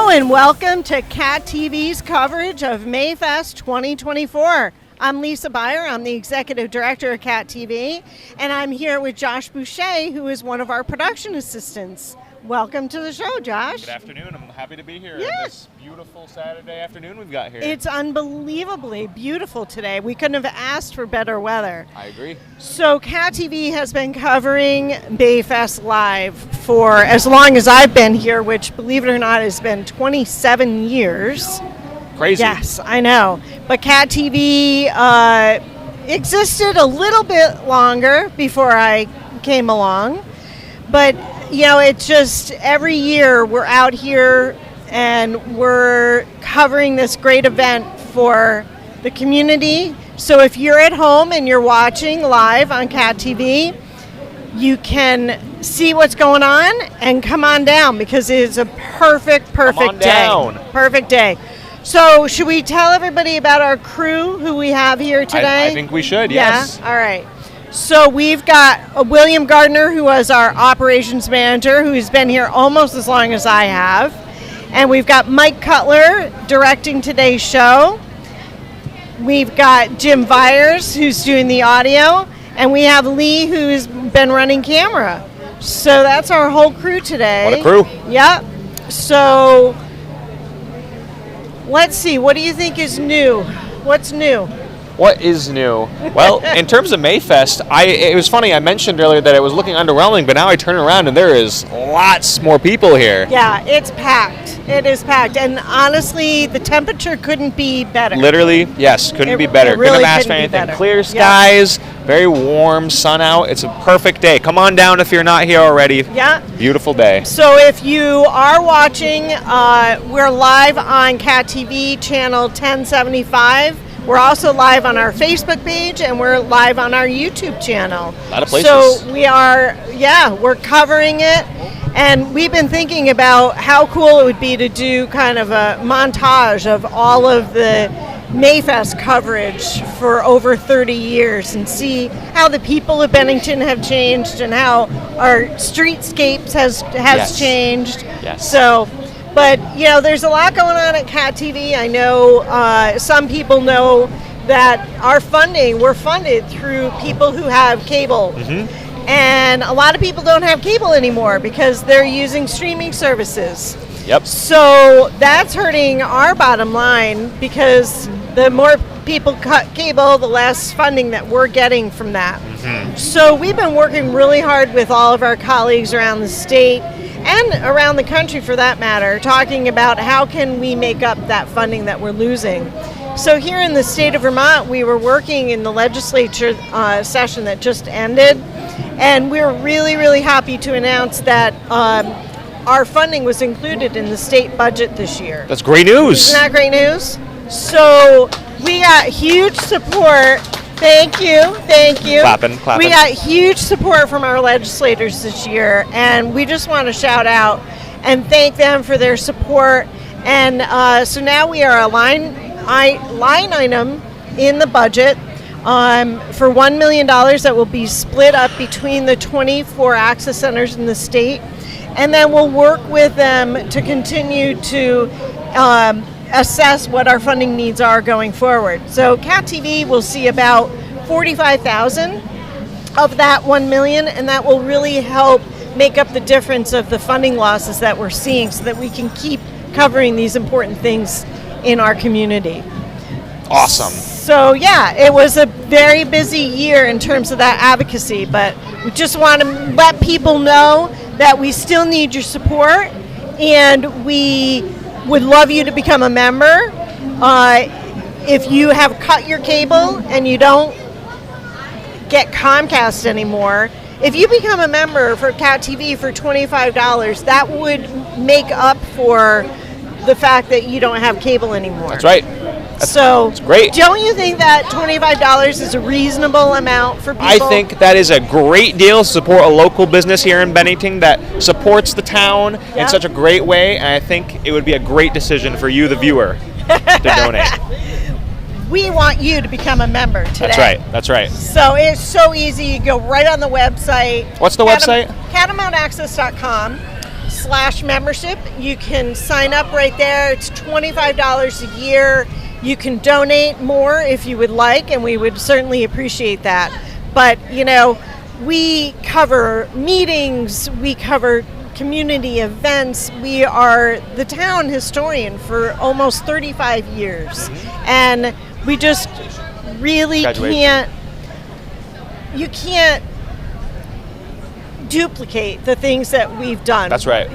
and welcome to Cat TV's coverage of Mayfest 2024. I'm Lisa Beyer. I'm the executive director of Cat TV, and I'm here with Josh Boucher, who is one of our production assistants. Welcome to the show, Josh. Good afternoon. I'm happy to be here Yes. this beautiful Saturday afternoon we've got here. It's unbelievably beautiful today. We couldn't have asked for better weather. I agree. So Cat TV has been covering Mayfest live for as long as I've been here, which, believe it or not, has been 27 years. Crazy. Yes, I know. But Cat TV existed a little bit longer before I came along. But, you know, it's just every year we're out here and we're covering this great event for the community. So if you're at home and you're watching live on Cat TV, you can see what's going on and come on down because it is a perfect day. Down. Perfect day. So should we tell everybody about our crew who we have here today? I think we should, yes. Yeah? All right. So we've got William Gardner, who is our operations manager, who's been here almost as long as I have. And we've got Mike Cutler directing today's show. We've got Jim Vyers, who's doing the audio. And we have Lee, who's been running camera. So that's our whole crew today. What a crew. Yep. So let's see. What do you think is new? What's new? What is new? Well, in terms of Mayfest, it was funny. I mentioned earlier that it was looking underwhelming, but now I turn around and there is lots more people here. Yeah, it's packed. It is packed. And honestly, the temperature couldn't be better. Literally, yes, couldn't be better. It really couldn't have asked for couldn't be anything. better. Clear Yeah. skies, very warm, sun out. It's a perfect day. Come on down if you're not here already. Yeah. Beautiful day. So if you are watching, we're live on Cat TV channel 1075. We're also live on our Facebook page, and we're live on our YouTube channel. A lot of places. So we're covering it, and we've been thinking about how cool it would be to do kind of a montage of all of the Mayfest coverage for over 30 years and see how the people of Bennington have changed and how our streetscapes has Yes. changed. Yes. But, you know, there's a lot going on at Cat TV. I know some people know that we're funded through people who have cable. Mm-hmm. And a lot of people don't have cable anymore because they're using streaming services. Yep. So that's hurting our bottom line because the more people cut cable, the less funding that we're getting from that. Mm-hmm. So we've been working really hard with all of our colleagues around the state and around the country for that matter, talking about how can we make up that funding that we're losing. So here in the state of Vermont, we were working in the legislature session that just ended, and we're really, really happy to announce that our funding was included in the state budget this year. That's great news. Isn't that great news? So we got huge support. Thank you. Clapping. We got huge support from our legislators this year, and we just want to shout out and thank them for their support. And so now we are a line item in the budget for $1 million that will be split up between the 24 access centers in the state, and then we'll work with them to continue to assess what our funding needs are going forward. So Cat TV will see about $45,000 of that $1 million, and that will really help make up the difference of the funding losses that we're seeing so that we can keep covering these important things in our community. Awesome. So yeah, it was a very busy year in terms of that advocacy, but we just want to let people know that we still need your support, and we would love you to become a member. If you have cut your cable and you don't get Comcast anymore, if you become a member for Cat TV for $25, that would make up for the fact that you don't have cable anymore. That's right. That's great. Don't you think that $25 is a reasonable amount for people? I think that is a great deal to support a local business here in Bennington that supports the town in such a great way, and I think it would be a great decision for you, the viewer, to donate. We want you to become a member today. That's right. So it's so easy. You go right on the website. What's the website? CatamountAccess.com. bennington.org/membership. You can sign up right there. It's $25 a year. You can donate more if you would like, and we would certainly appreciate that. But, we cover meetings, we cover community events. We are the town historian for almost 35 years. And we just really you can't duplicate the things that we've done. That's right.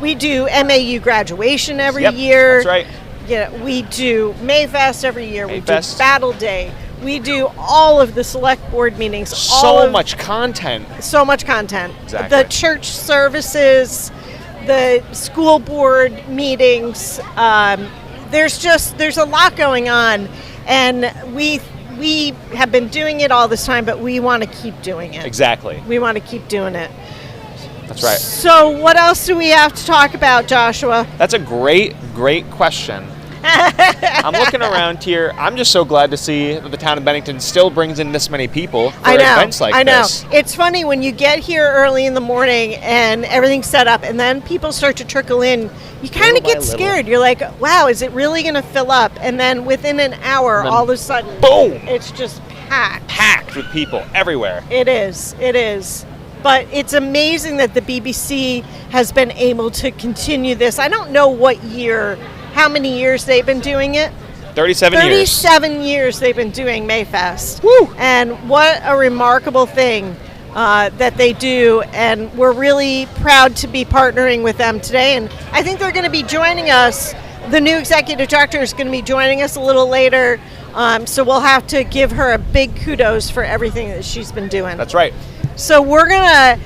We do MAU graduation every year. That's right. We do Mayfest every year. Mayfest. We do Battle Day. We do all of the select board meetings. So much content. So much content. Exactly. The church services, the school board meetings. There's a lot going on, and we have been doing it all this time, but we want to keep doing it. Exactly. We want to keep doing it. That's right. So what else do we have to talk about, Joshua? That's a great question. I'm looking around here. I'm just so glad to see that the town of Bennington still brings in this many people for events like this. It's funny when you get here early in the morning and everything's set up, and then people start to trickle in. You kind of get scared. You're like, wow, is it really going to fill up? And then within an hour, all of a sudden, boom! It's just packed. Packed with people everywhere. It is. But it's amazing that the BBC has been able to continue this. I don't know how many years they've been doing it. 37 years. 37 years they've been doing Mayfest. Woo! And what a remarkable thing that they do. And we're really proud to be partnering with them today. And I think they're going to be joining us. The new executive director is going to be joining us a little later. So we'll have to give her a big kudos for everything that she's been doing. That's right. So we're going to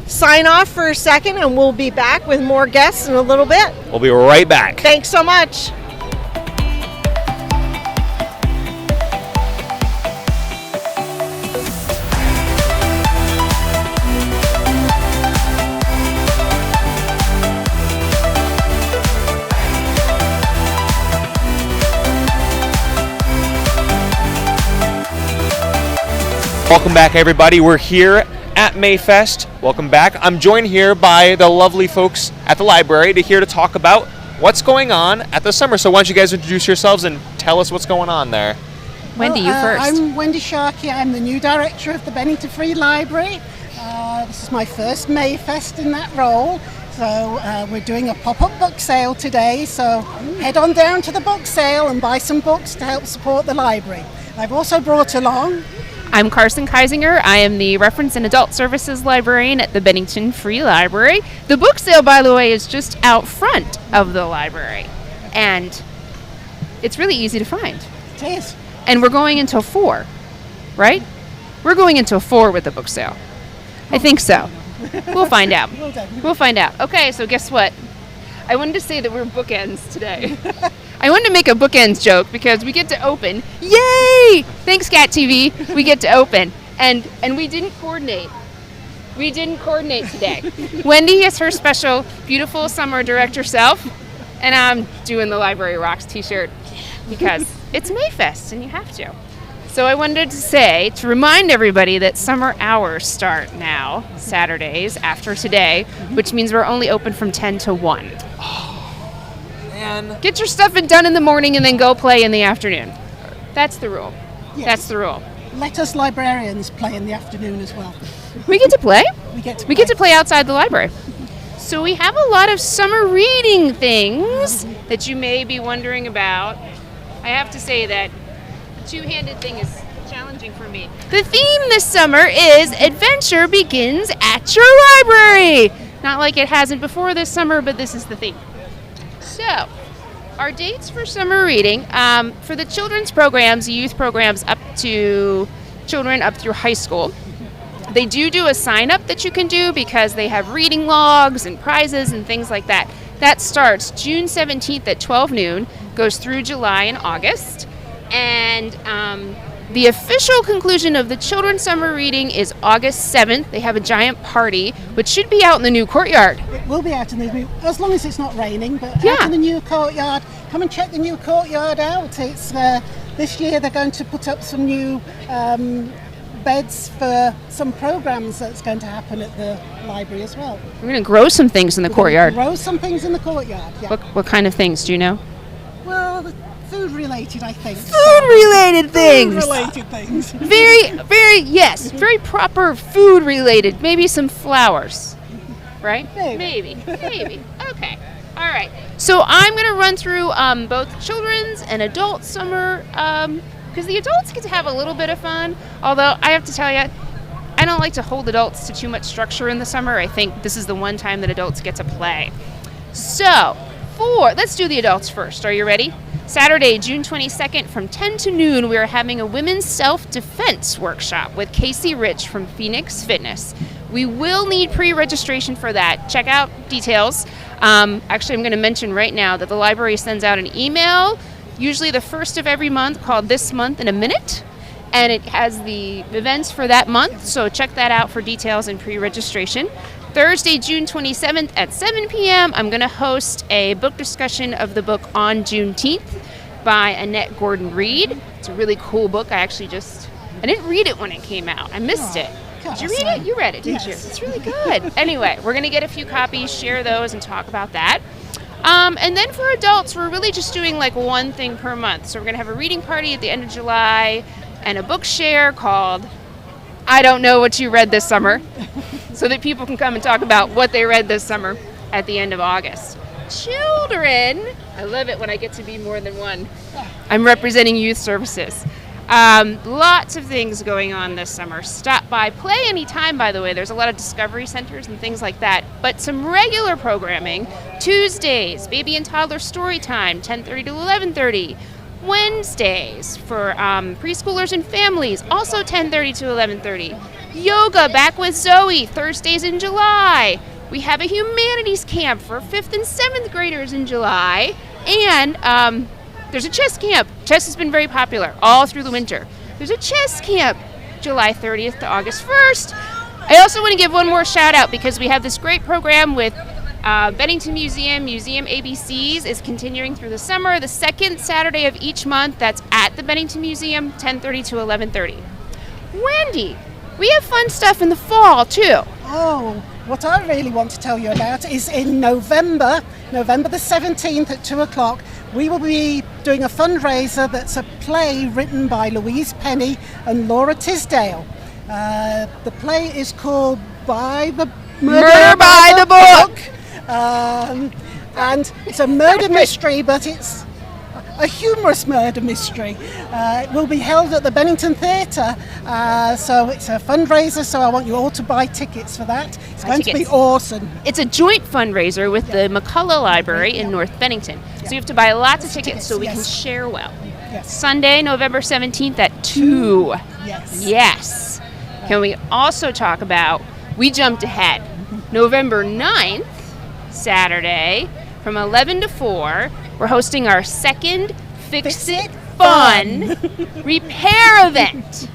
sign off for a second, and we'll be back with more guests in a little bit. We'll be right back. Thanks so much. Welcome back, everybody. We're here at Mayfest. Welcome back. I'm joined here by the lovely folks at the library to talk about what's going on at the summer. So why don't you guys introduce yourselves and tell us what's going on there. Wendy, you first. I'm Wendy Sharkey. I'm the new director of the Bennington Free Library. This is my first Mayfest in that role. So we're doing a pop-up book sale today. So head on down to the book sale and buy some books to help support the library. I've also brought along... I'm Carson Keisinger. I am the Reference and Adult Services Librarian at the Bennington Free Library. The book sale, by the way, is just out front of the library. And it's really easy to find. It is. And we're going until 4, right? We're going until 4 with the book sale. I think so. We'll find out. We'll find out. Okay, so guess what? I wanted to say that we're bookends today. I wanted to make a bookends joke because we get to open. Yay! Thanks, Cat TV. We get to open. And we didn't coordinate. We didn't coordinate today. Wendy is her special, beautiful summer director self. And I'm doing the Library Rocks t-shirt because it's Mayfest and you have to. So I wanted to remind everybody that summer hours start now, Saturdays after today, which means we're only open from 10 to 1. Get your stuff done in the morning and then go play in the afternoon. That's the rule. Yes. That's the rule. Let us librarians play in the afternoon as well. We get to play? We get to play outside the library. So we have a lot of summer reading things that you may be wondering about. I have to say that the two-handed thing is challenging for me. The theme this summer is Adventure Begins at Your Library. Not like it hasn't before this summer, but this is the theme. So, our dates for summer reading, for the children's programs, youth programs up to children up through high school, they do a sign-up that you can do because they have reading logs and prizes and things like that. That starts June 17th at 12 noon, goes through July and August, and the official conclusion of the children's summer reading is August 7th. They have a giant party, which should be out in the new courtyard. It will be out in the new, as long as it's not raining, but Yeah. out in the new courtyard. Come and check the new courtyard out. It's this year they're going to put up some new beds for some programs that's going to happen at the library as well. We're going to grow some things in the courtyard. Grow some things in the courtyard, yeah. What kind of things, do you know? Well, food related, I think. Food-related things! Food-related things. Very proper food-related. Maybe some flowers, right? Maybe. Okay. All right. So I'm going to run through both children's and adult summer, because the adults get to have a little bit of fun. Although I have to tell you, I don't like to hold adults to too much structure in the summer. I think this is the one time that adults get to play. So, let's do the adults first. Are you ready? Saturday, June 22nd from 10 to noon, we are having a women's self-defense workshop with Casey Rich from Phoenix Fitness. We will need pre-registration for that. Check out details. Actually, I'm going to mention right now that the library sends out an email, usually the first of every month, called This Month in a Minute. And it has the events for that month, so check that out for details and pre-registration. Thursday, June 27th at 7 p.m., I'm going to host a book discussion of the book On Juneteenth by Annette Gordon-Reed. It's a really cool book. I didn't read it when it came out. I missed it. Did you read it? You read it, didn't you? It's really good. Anyway, we're going to get a few copies, share those, and talk about that. And then for adults, we're really just doing like one thing per month. So we're going to have a reading party at the end of July and a book share called I Don't Know What You Read This Summer, so that people can come and talk about what they read this summer at the end of August. Children, I love it when I get to be more than one. I'm representing youth services. Lots of things going on this summer. Stop by, play anytime, by the way. There's a lot of discovery centers and things like that. But some regular programming. Tuesdays, baby and toddler story time, 10:30 to 11:30. Wednesdays for preschoolers and families, also 10:30 to 11:30. Yoga back with Zoe, Thursdays in July. We have a humanities camp for 5th and 7th graders in July. And there's a chess camp. Chess has been very popular all through the winter. There's a chess camp July 30th to August 1st. I also want to give one more shout out because we have this great program with Bennington Museum ABCs is continuing through the summer. The second Saturday of each month, that's at the Bennington Museum, 10:30 to 11:30. Wendy, we have fun stuff in the fall too. Oh, what I really want to tell you about is in November the 17th at 2 o'clock, we will be doing a fundraiser that's a play written by Louise Penny and Laura Tisdale. The play is called Murder by the Book. And it's a murder mystery, but it's a humorous murder mystery. It will be held at the Bennington Theatre, so it's a fundraiser, so I want you all to buy tickets for that. It's going to be awesome. It's a joint fundraiser with the McCullough Library in North Bennington. So you have to buy lots of tickets so we can share well. Yes. Sunday, November 17th at 2. Yes. Can we also talk about, we jumped ahead, November 9th, Saturday, from 11 to 4, we're hosting our second Fix It Fun repair event.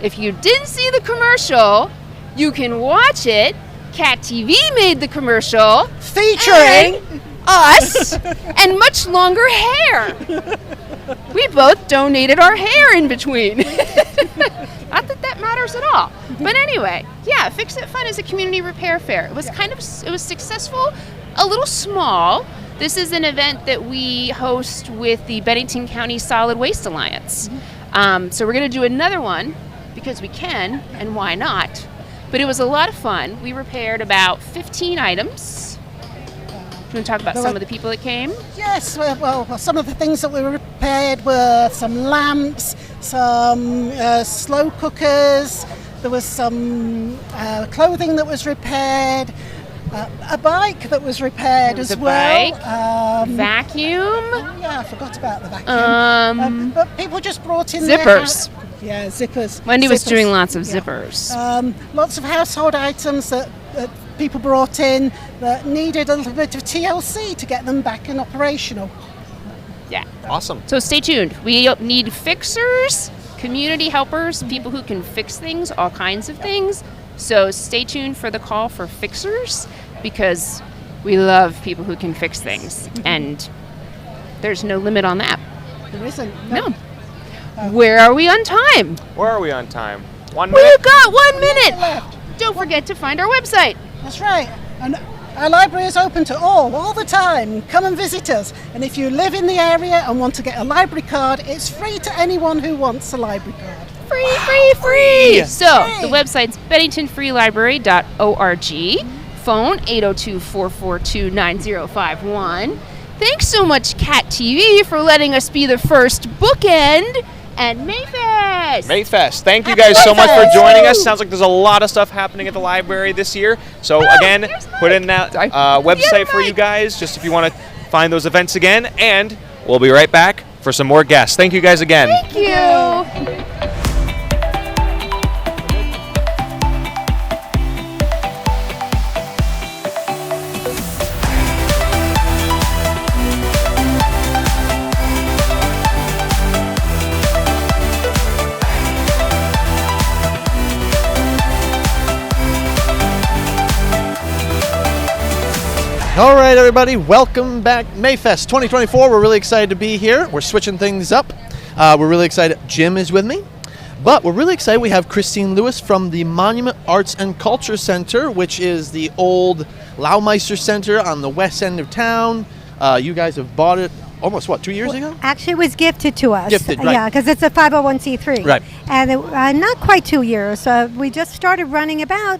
If you didn't see the commercial, you can watch it. Cat TV made the commercial Featuring us and much longer hair. We both donated our hair in between. Not that that matters at all. But anyway, yeah, Fix It Fun is a community repair fair. It was it was successful, a little small. This is an event that we host with the Bennington County Solid Waste Alliance. So we're going to do another one because we can, and why not? But it was a lot of fun. We repaired about 15 items. Do you want to talk about some of the people that came? Yes, well, some of the things that we repaired were some lamps, some slow cookers, there was some clothing that was repaired, a bike that was repaired as well. Vacuum. Oh, yeah, I forgot about the vacuum. But people just brought in zippers. Yeah, zippers. Wendy was doing lots of zippers. Lots of household items that people brought in that needed a little bit of TLC to get them back and operational. Yeah. Awesome. So stay tuned. We need fixers, community helpers, people who can fix things, all kinds of things. So stay tuned for the call for fixers because we love people who can fix things. And there's no limit on that. There isn't. No. Where are we on time? Where are we on time? 1 minute? We've got 1 minute. Don't forget to find our website. That's right. And our library is open to all the time. Come and visit us. And if you live in the area and want to get a librrie card, it's free to anyone who wants a library card. Free. So the website's benningtonfreelibrary.org. Phone 802-442-9051. Thanks so much, Cat TV, for letting us be the first bookend at Mayfest. Mayfest. Thank you guys so much for joining us. Sounds like there's a lot of stuff happening at the library this year. So again, put in that website for you guys, just if you want to find those events again. And we'll be right back for some more guests. Thank you guys again. Thank you. All right, everybody, welcome back. Mayfest 2024. We're really excited to be here. We're switching things up. We're really excited. Jim is with me. But we're really excited. We have Christine Lewis from the Monument Arts and Culture Center, which is the old Laumeister Center on the west end of town. You guys have bought it almost, 2 years ago? Actually, it was gifted to us. Gifted, right. Yeah, because it's a 501c3. Right. And not quite 2 years. We just started running about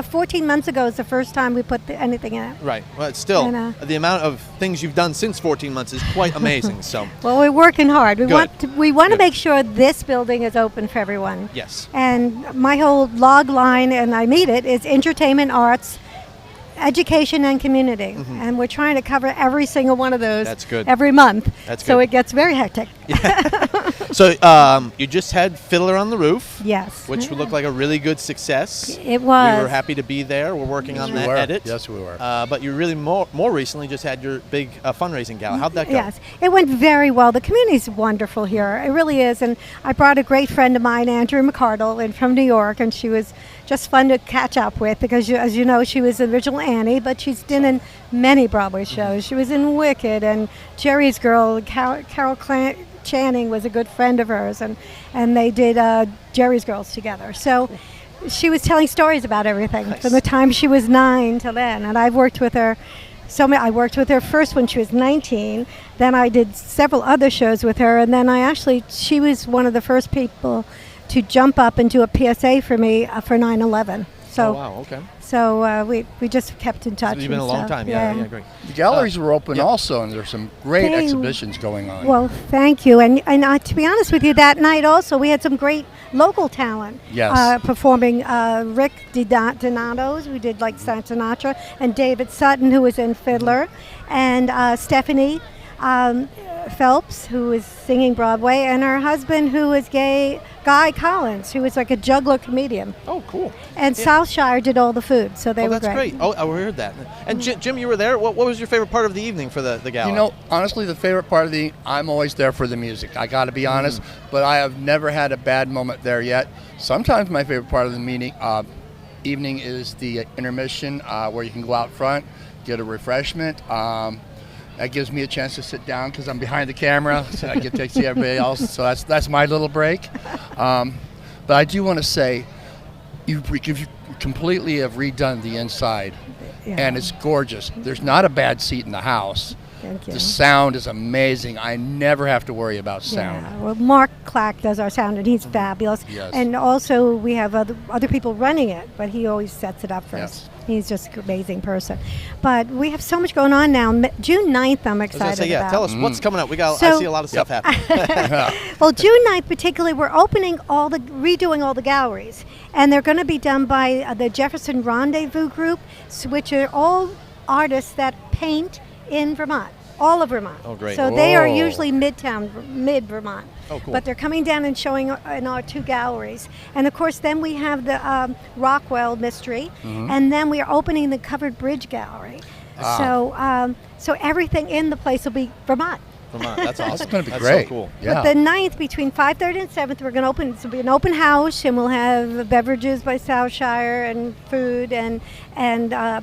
14 months ago is the first time we put anything in it. Right. Well, it's still, And, the amount of things you've done since 14 months is quite amazing. So, Well, we're working hard. We Good. want to Good. make sure this building is open for everyone. yes. And my whole log line, and I meet it, is entertainment, arts, education, and community. And we're trying to cover every single one of those That's good. every month. That's So good. it gets very hectic. So, you just had Fiddler on the Roof. Yes. Which looked like a really good success. It was. We were happy to be there. We're working on that edit. Yes, we were. But you really more recently just had your big fundraising gala. How'd that go? Yes, it went very well. The community's wonderful here. It really is. And I brought a great friend of mine, Andrew McCardle, in from New York, and she was just fun to catch up with because, as you know, she was the original Annie, but she's been in many Broadway shows. She was in Wicked and Jerry's Girl. Carol Channing was a good friend of hers, and they did Jerry's Girls together. So she was telling stories about everything from the time she was 9 till then. And I've worked with her. I worked with her first when she was 19. Then I did several other shows with her, and then she was one of the first people to jump up and do a PSA for me for 9/11. So, Oh, wow, okay. So we just kept in touch. So you've been and a long stuff. time. Yeah, great. The galleries were open yeah. also, and there's some great They- exhibitions going on. Well, thank you. And to be honest with you, that night also we had some great local talent Yes. performing. Rick Donato's, we did like Sinatra, and David Sutton, who was in Fiddler, and Stephanie Phelps, who was singing Broadway, and her husband, who was Guy Collins, who was like a juggler comedian. Oh, cool. And Southshire did all the food, so they Oh, were that's great. Oh, I heard that. And Jim, you were there. What was your favorite part of the evening for the gala? You know, honestly, the favorite part of I'm always there for the music. I got to be honest, but I have never had a bad moment there yet. Sometimes my favorite part of the evening is the intermission where you can go out front, get a refreshment. That gives me a chance to sit down because I'm behind the camera, so I get to see everybody else. So that's my little break. But I do want to say, you completely have redone the inside, and it's gorgeous. There's not a bad seat in the house. Thank you. The sound is amazing. I never have to worry about sound. Yeah, well, Mark Clack does our sound, and he's fabulous. Yes. And also, we have other people running it, but he always sets it up for us. Yes. He's just an amazing person. But we have so much going on now. June 9th, I'm I was excited gonna say, yeah. about. Tell us what's coming up. I So- see a lot of stuff happening. Well, June 9th particularly, we're redoing all the galleries. And they're going to be done by the Jefferson Rendezvous Group, which are all artists that paint in Vermont. All of Vermont. Oh, great. So they are Whoa. usually mid-Vermont. Oh, cool. But they're coming down and showing in our 2 galleries. And of course, then we have the Rockwell Mystery. And then we are opening the Covered Bridge Gallery. So everything in the place will be Vermont. Vermont. That's awesome. That's going to be That's great. so cool. Yeah. But the 9th, between 5:30 and 7th, we're going to open. It's will be an open house, and we'll have beverages by Southshire and food, and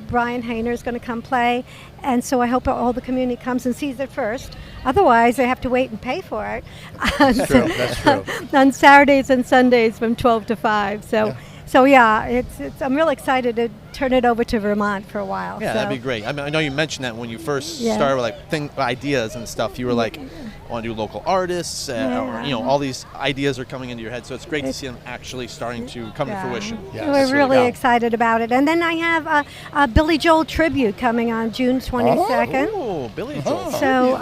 Brian Hayner is going to come play. And so I hope all the community comes and sees it first. Otherwise, they have to wait and pay for it. That's true. That's true. On Saturdays and Sundays from 12 to 5. So. Yeah. So yeah, it's. I'm really excited to turn it over to Vermont for a while. Yeah, so. that'd be great. I mean, I know you mentioned that when you first Yeah. started with like ideas and stuff. You were like, I want to do local artists, or all these ideas are coming into your head. So it's great to see them actually starting to come to fruition. Yeah, We're that's really really excited about it. And then I have a Billy Joel tribute coming on June 22nd. Oh, Billy Joel. So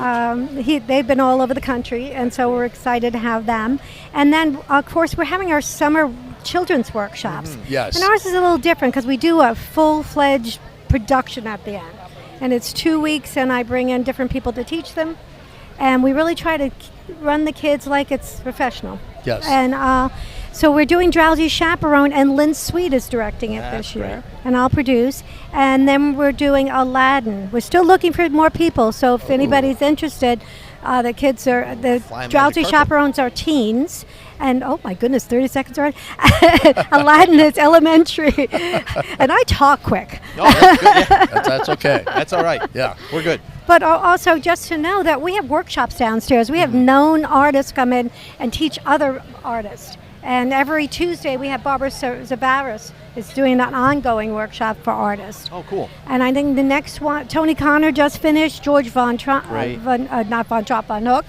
they've been all over the country, and so we're excited to have them. And then, of course, we're having our summer children's workshops. Yes. And ours is a little different because we do a full-fledged production at the end. And it's 2 weeks, and I bring in different people to teach them. And we really try to run the kids like it's professional. Yes. And so we're doing Drowsy Chaperone, and Lynn Sweet is directing it this year. And I'll produce. And then we're doing Aladdin. We're still looking for more people, so if anybody's interested, the kids are, the Flying Drowsy Magic Carpet. Chaperones are teens. And oh my goodness, 30 seconds already. Aladdin is elementary. And I talk quick. Oh, that's good. Yeah, That's okay. that's all right. Yeah. We're good. But also just to know that we have workshops downstairs. We have known artists come in and teach other artists. And every Tuesday we have Barbara Zavaris is doing an ongoing workshop for artists. Oh, cool. And I think the next one, Tony Connor just finished, George Von Trump, Great. not Von Trapp, Von Hook.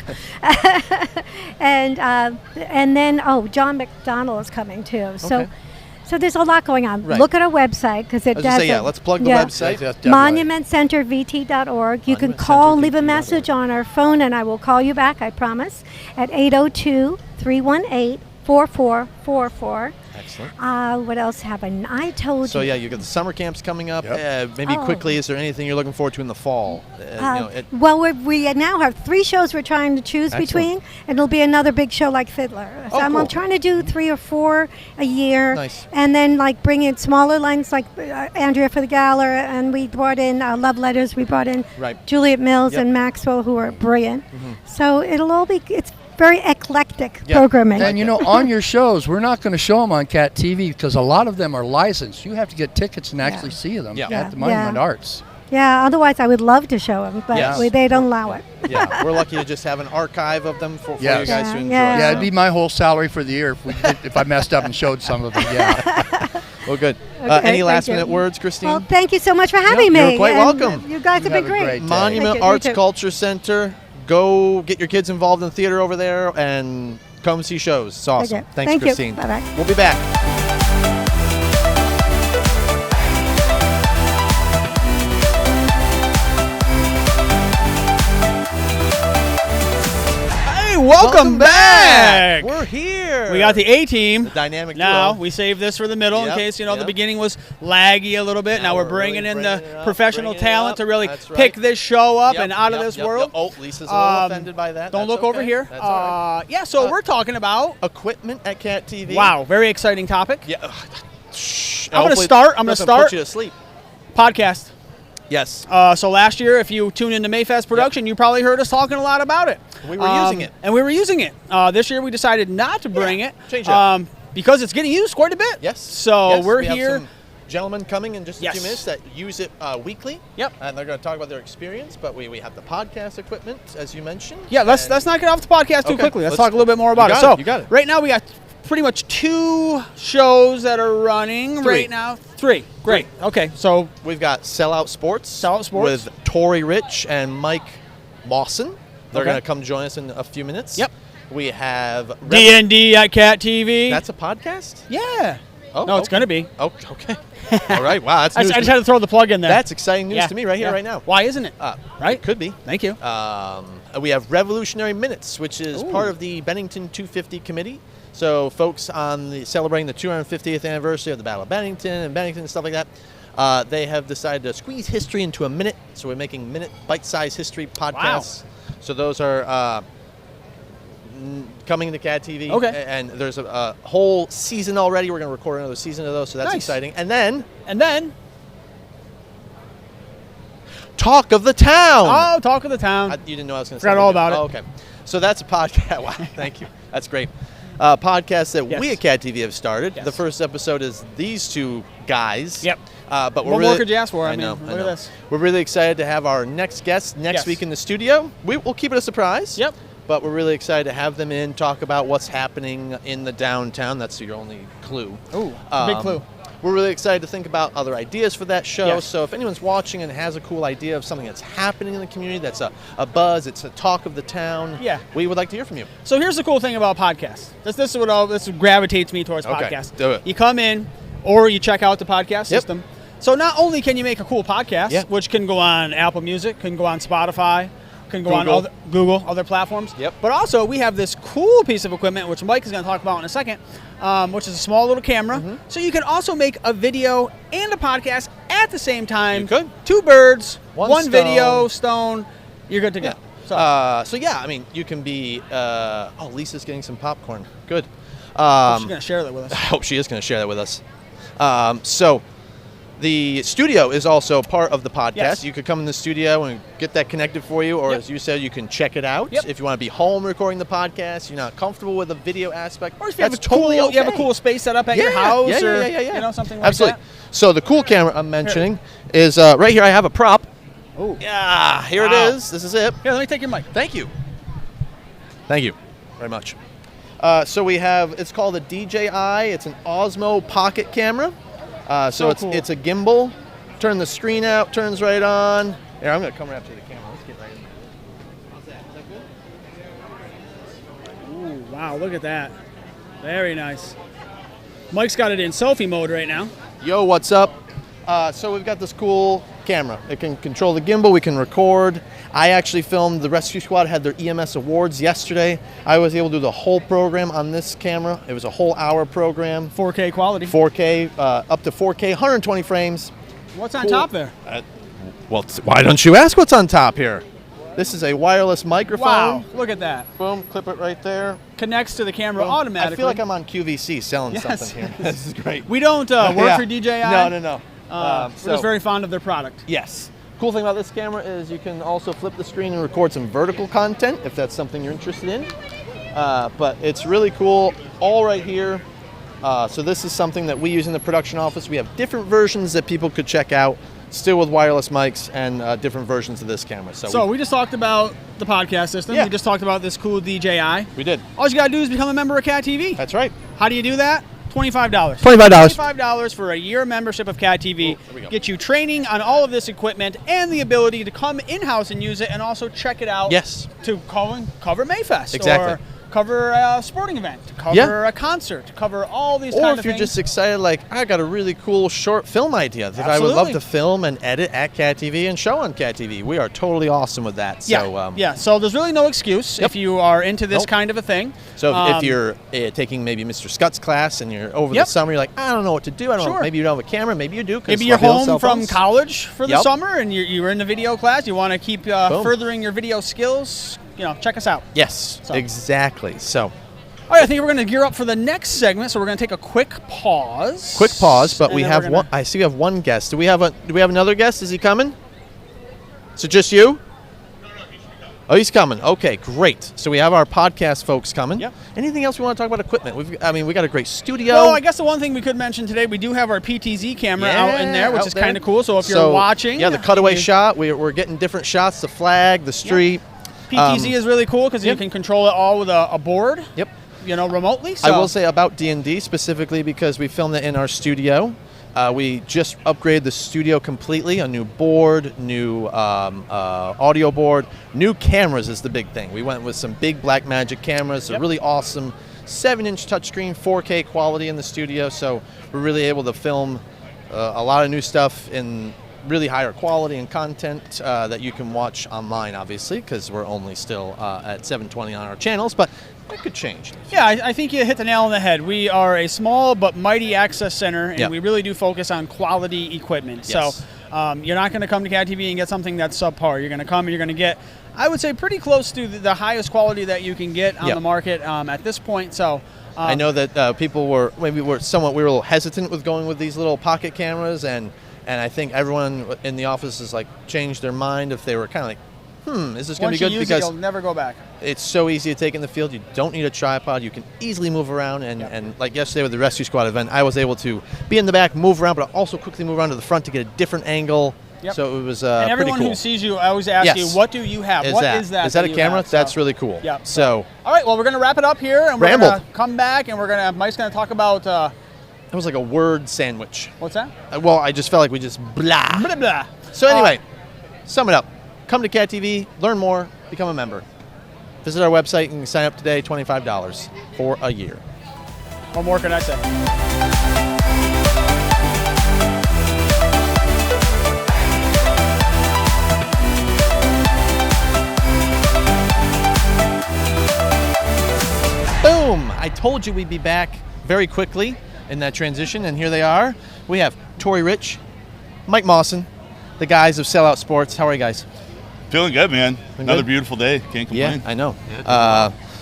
and then, John McDonnell is coming too. Okay. So there's a lot going on. Right. Look at our website because it I was does. gonna say, yeah, let's plug the website. Yes, definitely. MonumentCenterVT.org. You can call, leave a message on our phone, and I will call you back, I promise, at 802-318-4444. Excellent. What else have I told So you? yeah, you got the summer camps coming up. Yep. Maybe Oh. quickly, is there anything you're looking forward to in the fall? Well, we now have 3 shows we're trying to choose Excellent. between, and it'll be another big show like Fiddler. So Oh, I'm cool. trying to do 3 or 4 a year, Nice. and then like bring in smaller lines like Andrea for the Gala, and we brought in Love Letters. We brought in Right. Juliet Mills Yep. and Maxwell, who are brilliant. So it'll all be. It's very eclectic Yeah. programming. And on your shows, we're not going to show them on Cat TV because a lot of them are licensed. You have to get tickets and actually see them Yeah. at the Yeah. Monument Arts. Yeah. Otherwise, I would love to show them, but Yes. they don't allow it. Yeah, we're lucky to just have an archive of them for you Yes. guys to Yeah, enjoy. yeah. Yeah, it'd be my whole salary for the year if I messed up and showed some of them. Yeah. Well, good. Okay, Any thank last you. minute words, Christine? Well, thank you so much for having me. you're quite and welcome. You guys have You been have a great. great day. Monument Thank you. You Arts too. Culture Center. Go get your kids involved in the theater over there and come see shows. It's awesome. Okay. Thanks, Thank you. Christine. Bye-bye. We'll be back. Hey, welcome back. We're here. We got the A team. The dynamic Now duo. we saved this for the middle Yep, in case the yep. beginning was laggy a little bit. Now we're we're bringing really in bringing the it up, professional bringing it talent up. to really That's pick right. this show up Yep, and out of yep, this yep, world. yep. Oh, Lisa's a little offended by that. Don't That's look over okay. here. That's all right. Yeah, so we're talking about. Equipment at Cat TV. Wow, very exciting topic. Yeah. Shh. I'm gonna Hopefully start. I'm gonna doesn't start. Put you to sleep. Podcast. Yes. So last year, if you tune into Mayfest production, you probably heard us talking a lot about it. We were using it. And we were using it. This year, we decided not to bring it. change it up. Because it's getting used quite a bit. Yes. So Yes, we're we have here. some gentlemen coming in just a few Yes. minutes that use it weekly. Yep. And they're going to talk about their experience. But we have the podcast equipment, as you mentioned. Yeah, let's and- not get off the podcast too Okay, quickly. Let's let's- talk a little bit more about you it. got So it, you got it. right now we got pretty much 2 shows that are running 3. right now. 3. Great. Okay, so We've got Sellout Sports. Sellout Sports. With Tori Rich and Mike Mawson. They're Okay. going to come join us in a few minutes. Yep. We have D&D at Cat TV. That's a podcast? yeah. Oh, No, it's okay. going to be. Oh, okay. All right. Wow, that's I news. just had to throw the plug in there. That's exciting news Yeah, to me right here, yeah. right now. Why isn't it? Right? It could be. Thank you. We have Revolutionary Minutes, which is part of the Bennington 250 Committee. So folks celebrating the 250th anniversary of the Battle of Bennington and Bennington and stuff like that, they have decided to squeeze history into a minute. So we're making minute bite-sized history podcasts. So those are coming to CAD TV. Okay. And there's a whole season already. We're going to record another season of those, so that's Nice. exciting. And then Talk of the Town. Oh, Talk of the Town. You didn't know I was going to say Forgot all about it. Oh, okay. So that's a podcast. Wow, thank you. That's great. Podcast that we Yes. at Cat TV have started. Yes. The first episode is these two guys. Yep. But we're What really, more could you ask for? I know. Look at this. We're really excited to have our next guest next Yes. week in the studio. We'll keep it a surprise. Yep. But we're really excited to have them in, talk about what's happening in the downtown. That's your only clue. Ooh, big clue. We're really excited to think about other ideas for that show. Yes. So if anyone's watching and has a cool idea of something that's happening in the community, that's a buzz, it's a talk of the town, Yeah. we would like to hear from you. So here's the cool thing about podcasts. This is this gravitates me towards Okay, podcasts. do it. You come in, or you check out the podcast system. So not only can you make a cool podcast, Yeah. which can go on Apple Music, can go on Spotify, can go Google. on Google, other platforms. Yep. But also we have this cool piece of equipment, which Mike is going to talk about in a second, which is a small little camera. Mm-hmm. So you can also make a video and a podcast at the same time. You could. 2 birds, One one stone. video, stone. You're good to go. Yeah. So yeah, I mean, you can be. Lisa's getting some popcorn. Good. She's going to share that with us. I hope she is going to share that with us. So the studio is also part of the podcast. Yes. You could come in the studio and get that connected for you, or Yep. as you said, you can check it out. Yep. If you want to be home recording the podcast, you're not comfortable with the video aspect, Or if you have, that's a cool, totally okay. you have a cool space set up at your house, or something like Absolutely. that. So the cool camera I'm mentioning is right here. I have a prop. Ooh. Yeah, here Wow. it is. This is it. Here, let me take your mic. Thank you. Thank you very much. So we have, it's called a DJI. It's an Osmo Pocket camera. So cool. it's a gimbal. Turn the screen out, turns right on. Here, I'm going to come right up to the camera. Let's get right in there. How's that? Is that good? Ooh, wow, look at that. Very nice. Mike's got it in selfie mode right now. Yo, what's up? So we've got this cool camera. It can control the gimbal. We can record. I actually filmed the Rescue Squad had their EMS awards yesterday. I was able to do the whole program on this camera. It was a whole hour program. 4K quality. 4K, up to 4K, 120 frames. What's on Cool. top there? Well, why don't you ask what's on top here? This is a wireless microphone. Wow, look at that. Boom, clip it right there. Connects to the camera Boom. automatically. I feel like I'm on QVC selling Yes. something here. This is great. We don't work Yeah. for DJI. No. We're just very fond of their product. Yes. Cool thing about this camera is you can also flip the screen and record some vertical content if that's something you're interested in. But it's really cool, all right here. So this is something that we use in the production office. We have different versions that people could check out, still with wireless mics and different versions of this camera. So we just talked about the podcast system. Yeah. We just talked about this cool DJI. we did. All you got to do is become a member of Cat TV. That's right. How do you do that? $25. $25. $25 for a year membership of Cat TV. Here we go. Get you training on all of this equipment and the ability to come in-house and use it and also check it out. Yes. To cover Mayfest. Exactly. Or cover a sporting event. Cover a concert. Cover all these Or kind if of you're things. just excited, like, I got a really cool short film idea that I would love Absolutely. to film and edit at Cat TV and show on Cat TV. We are totally awesome with that. So, Yeah. So there's really no excuse Yep. if you are into this Nope. kind of a thing. So if you're taking maybe Mr. Scott's class and you're over Yep. the summer, you're like, I don't know what to do. I don't know. Sure. Maybe you don't have a camera. Maybe you do. 'cause Maybe you're a lot of home cell from phones. college for the Yep. summer and you're in the video class. You want to keep Boom. furthering your video skills. Check us out. Yes, So. exactly. So All right, I think we're going to gear up for the next segment, so we're going to take a quick pause. quick pause, but And we then have we're one. gonna- I see we have one guest. Do we have another guest? Is he coming? So just you? Oh, he's coming. Okay, great. So we have our podcast folks coming. Yep. Anything else we want to talk about equipment? We got a great studio. Well, I guess the one thing we could mention today, we do have our PTZ camera out in there, which out is there. kind of cool. So if you're watching, yeah, the cutaway you- shot. We're getting different shots. The flag, the street. PTZ is really cool because you yep. can control it all with a board. Yep. Remotely. So. I will say about D&D specifically because we filmed it in our studio. We just upgraded the studio completely. A new board, new audio board, new cameras is the big thing. We went with some big Blackmagic cameras, a really awesome 7-inch touchscreen, 4K quality in the studio. So we're really able to film a lot of new stuff in really higher quality and content that you can watch online, obviously, because we're only still at 720 on our channels, but it could change. Yeah, I think you hit the nail on the head. We are a small but mighty access center, and Yep. we really do focus on quality equipment. Yes. So you're not going to come to Cat TV and get something that's subpar. You're going to come and you're going to get, I would say, pretty close to the highest quality that you can get on Yep. the market at this point. So I know that people were a little hesitant with going with these little pocket cameras, and And I think everyone in the office has like changed their mind if they were kind of like, is this going to be good? Once you use it, you'll never go back. It's so easy to take in the field. You don't need a tripod. You can easily move around. And like yesterday with the Rescue Squad event, I was able to be in the back, move around, but also quickly move around to the front to get a different angle. Yep. So it was and everyone pretty cool. who sees you, I always ask you, what do you have? What is that? Is that a you camera? have? So- That's really cool. Yep. So all right, well, we're going to wrap it up here, and we're going Rambled. to come back, and Mike's going to talk about, it was like a word sandwich. what's that? Well, I just felt like we just blah. Blah, blah. So anyway, sum it up. Come to Cat TV, learn more, become a member. Visit our website and sign up today, $25 for a year. What more can I say? Boom! I told you we'd be back very quickly in that transition, and here they are. We have Tori Rich, Mike Mawson, the guys of Sellout Sports. How are you guys? Feeling good, man. Another good? beautiful day. Can't complain. Yeah, I know.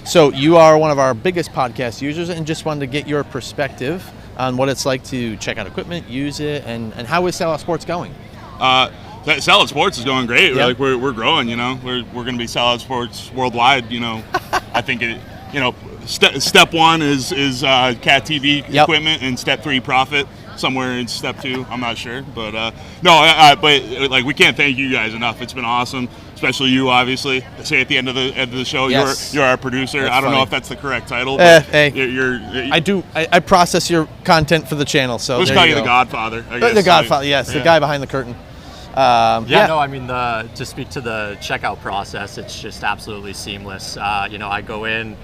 So you are one of our biggest podcast users, and just wanted to get your perspective on what it's like to check out equipment, use it, and how is Sellout Sports going? Sellout Sports is going great. Yep. We're growing. We're going to be Sellout Sports worldwide. I think step one is Cat TV equipment, and step 3 profit. Somewhere in step 2, I'm not sure, but but we can't thank you guys enough. It's been awesome, especially you, obviously. I say at the end of the show, Yes. you're our producer. That's I don't know funny. if that's the correct title, but Hey. I process your content for the channel, so let's there call you you the go. Godfather. I guess. The Godfather, yes, the guy behind the curtain. No, I mean, to speak to the checkout process, it's just absolutely seamless. I go in,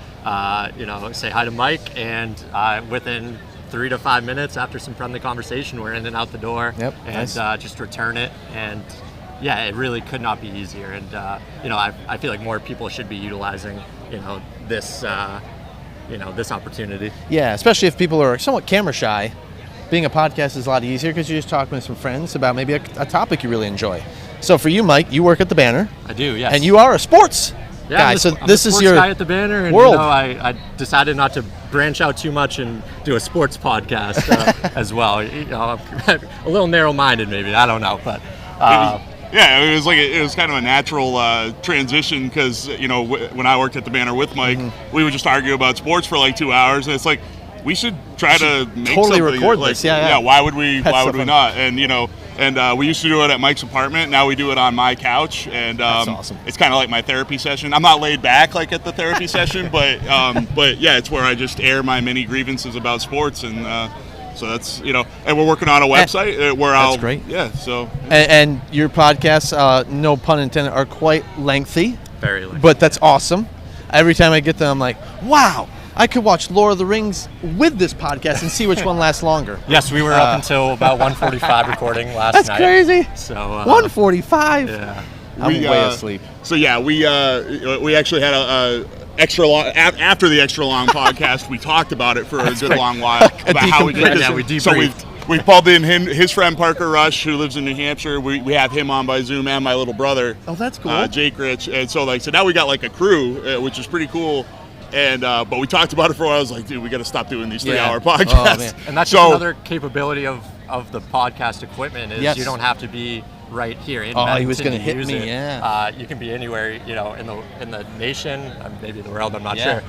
say hi to Mike, and within 3 to 5 minutes after some friendly conversation, we're in and out the door. Yep, and nice. just return it. And yeah, it really could not be easier. And I feel like more people should be utilizing this this opportunity. Yeah, especially if people are somewhat camera shy. Being a podcast is a lot easier because you're just talking with some friends about maybe a topic you really enjoy. So for you, Mike, you work at the Banner. I do, yes. And you are a sports guy. I'm so the this is sports your guy at the Banner, and world. I decided not to branch out too much and do a sports podcast as well. I'm a little narrow-minded, maybe. I don't know, but. Yeah, it was kind of a natural transition because when I worked at the Banner with Mike, we would just argue about sports for like 2 hours, and it's like we should try to make totally something record like, this. Yeah. Why would we? That's Why so would we funny. not? And we used to do it at Mike's apartment. Now we do it on my couch, and That's awesome. It's kind of like my therapy session. I'm not laid back like at the therapy session, but yeah, it's where I just air my many grievances about sports, and so that's and we're working on a website where That's great. Yeah, so And your podcasts, no pun intended, are quite lengthy. Very lengthy. But that's awesome. Every time I get them, I'm like, wow, I could watch Lord of the Rings with this podcast and see which one lasts longer. Yes, we were up until about 1:45 recording last That's night. crazy. So 1:45. Yeah. I'm way asleep. So yeah, we actually had a extra long after the extra long podcast. We talked about it for a good long while about how we did this. Yeah, we So debriefed. we pulled in his friend Parker Rush, who lives in New Hampshire. We have him on by Zoom, and my little brother. Oh, that's cool. Jake Rich, and so now we got like a crew, which is pretty cool. And but we talked about it for a while. I was like, dude, we got to stop doing these 3-hour podcasts. Oh, man. And that's So- just another capability of the podcast equipment is Yes. you don't have to be right here in Oh, he was Bennington gonna to hit use me, it. yeah. You can be anywhere, in the nation, maybe the world, I'm not Yeah. sure,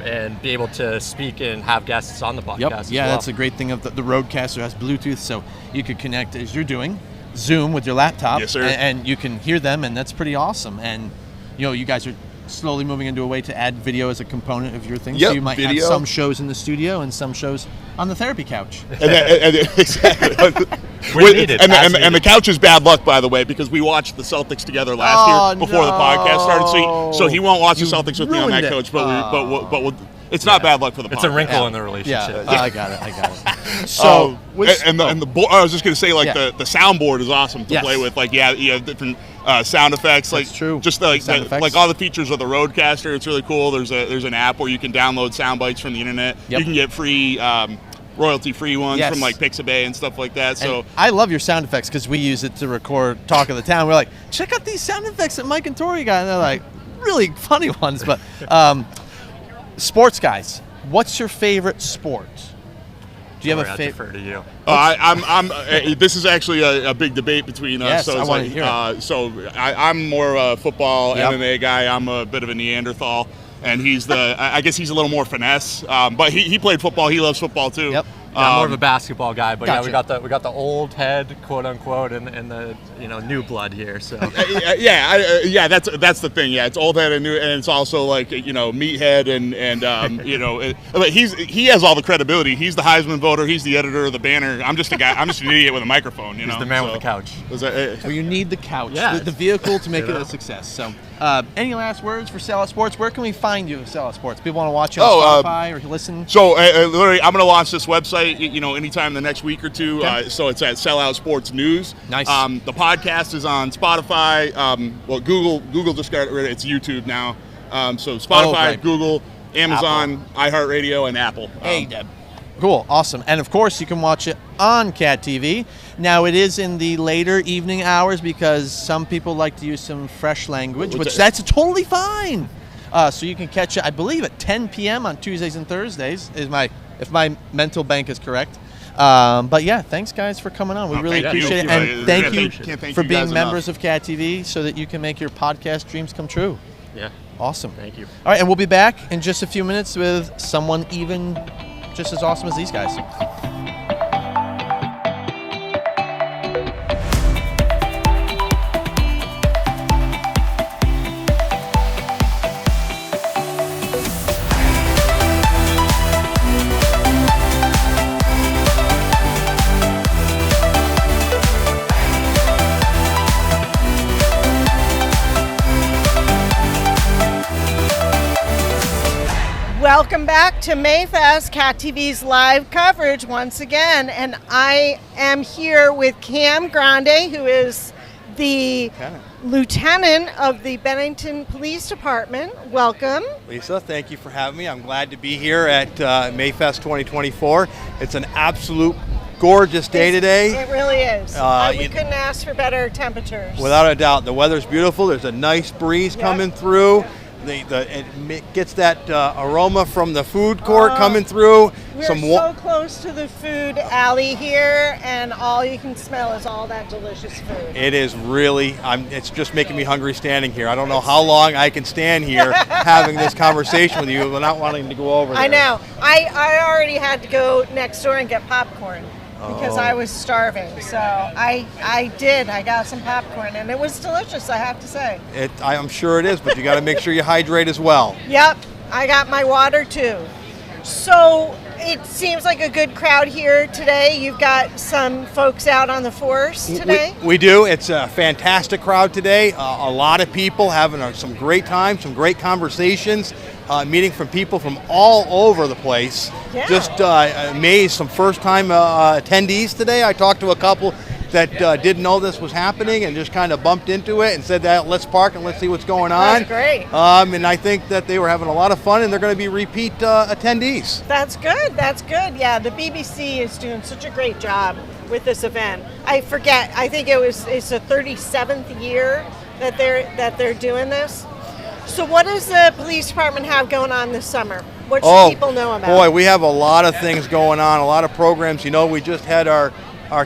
and be able to speak and have guests on the podcast Yep. as Yeah, well. that's a great thing of the Rodecaster has Bluetooth, so you could connect as you're doing Zoom with your laptop. Yes, sir. And you can hear them, and that's pretty awesome. And you guys are slowly moving into a way to add video as a component of your thing. Yep, So you might video. have some shows in the studio and some shows on the therapy couch. Exactly. When needed, as And the couch is bad luck, by the way, because we watched the Celtics together last year before the podcast started. So he won't watch the You Celtics with me on that ruined it. couch, but it's not bad luck for the podcast. It's a wrinkle Yeah. in the relationship. Yeah, I got it. So, I was just gonna say, like Yeah. the soundboard is awesome to Yes. play with. Like, you have different sound effects. Like, That's true. Just like Sound effects. like all the features of the Rodecaster. It's really cool. There's an app where you can download sound bites from the internet. Yep. You can get free. Royalty-free ones Yes. from like Pixabay and stuff like that. So and I love your sound effects because we use it to record Talk of the Town. We're like, check out these sound effects that Mike and Tori got. And they're like, really funny ones. But sports guys, what's your favorite sport? Do you have a Tori, I defer to you. This is actually a big debate between us. Yes, So I it's want to hear it. So I'm more a football Yep. MMA guy. I'm a bit of a Neanderthal, and he's I guess he's a little more finesse. But he played football. He loves football too. Yep. Yeah, I'm more of a basketball guy, but Gotcha. yeah, we got the old head, quote unquote, and the new blood here. So That's the thing. Yeah, it's old head and new, and it's also like meathead and but he has all the credibility. He's the Heisman voter. He's the editor of the Banner. I'm just a guy. I'm just an idiot with a microphone. he's the man with the couch. Well, you need the couch, Yeah. the vehicle to make it a success. So, any last words for Sellout Sports? Where can we find you at Sellout Sports? People want to watch you on Spotify or listen? So literally, I'm going to launch this website, anytime in the next week or two. Okay. So it's at Sellout Sports News. Nice. The podcast is on Spotify. Google just got rid of it. It's YouTube now. So Spotify, right. Google, Amazon, iHeartRadio, and Apple. Hey, Deb. Cool, awesome. And of course, you can watch it on Cat TV. Now, it is in the later evening hours because some people like to use some fresh language, which that's totally fine. So you can catch it, I believe, at 10 p.m. on Tuesdays and Thursdays, if my mental bank is correct. But yeah, thanks guys for coming on. We really appreciate it. And thank you for being members of Cat TV so that you can make your podcast dreams come true. Yeah. Awesome. Thank you. All right, and we'll be back in just a few minutes with someone even just as awesome as these guys. Welcome back to Mayfest, Cat TV's live coverage once again, and I am here with Cam Grande, who is the lieutenant of the Bennington Police Department. Welcome. Lisa, thank you for having me. I'm glad to be here at Mayfest 2024. It's an absolute gorgeous day today. It really is. We couldn't ask for better temperatures. Without a doubt. The weather's beautiful. There's a nice breeze coming through. It gets that aroma from the food court coming through. We're so close to the food alley here, and all you can smell is all that delicious food. It is really, it's just making me hungry standing here. I don't know how long I can stand here having this conversation with you without wanting to go over there. I know. I already had to go next door and get popcorn because I was starving. So I got some popcorn, and it was delicious, I have to say. I'm sure it is, but you got to make sure you hydrate as well. Yep, I got my water too. So it seems like a good crowd here today. You've got some folks out on the force today? We do. It's a fantastic crowd today. A lot of people having some great time, some great conversations, meeting from people from all over the place. Yeah. Just amazed. Some first-time attendees today. I talked to a couple that didn't know this was happening and just kind of bumped into it and said that let's park and let's see what's going on. That's great. And I think that they were having a lot of fun and they're going to be repeat attendees. That's good. That's good. Yeah, the BBC is doing such a great job with this event. I forget. I think it's the 37th year that they're doing this. So what does the police department have going on this summer? What should people know about? Boy, we have a lot of things going on, a lot of programs. We just had our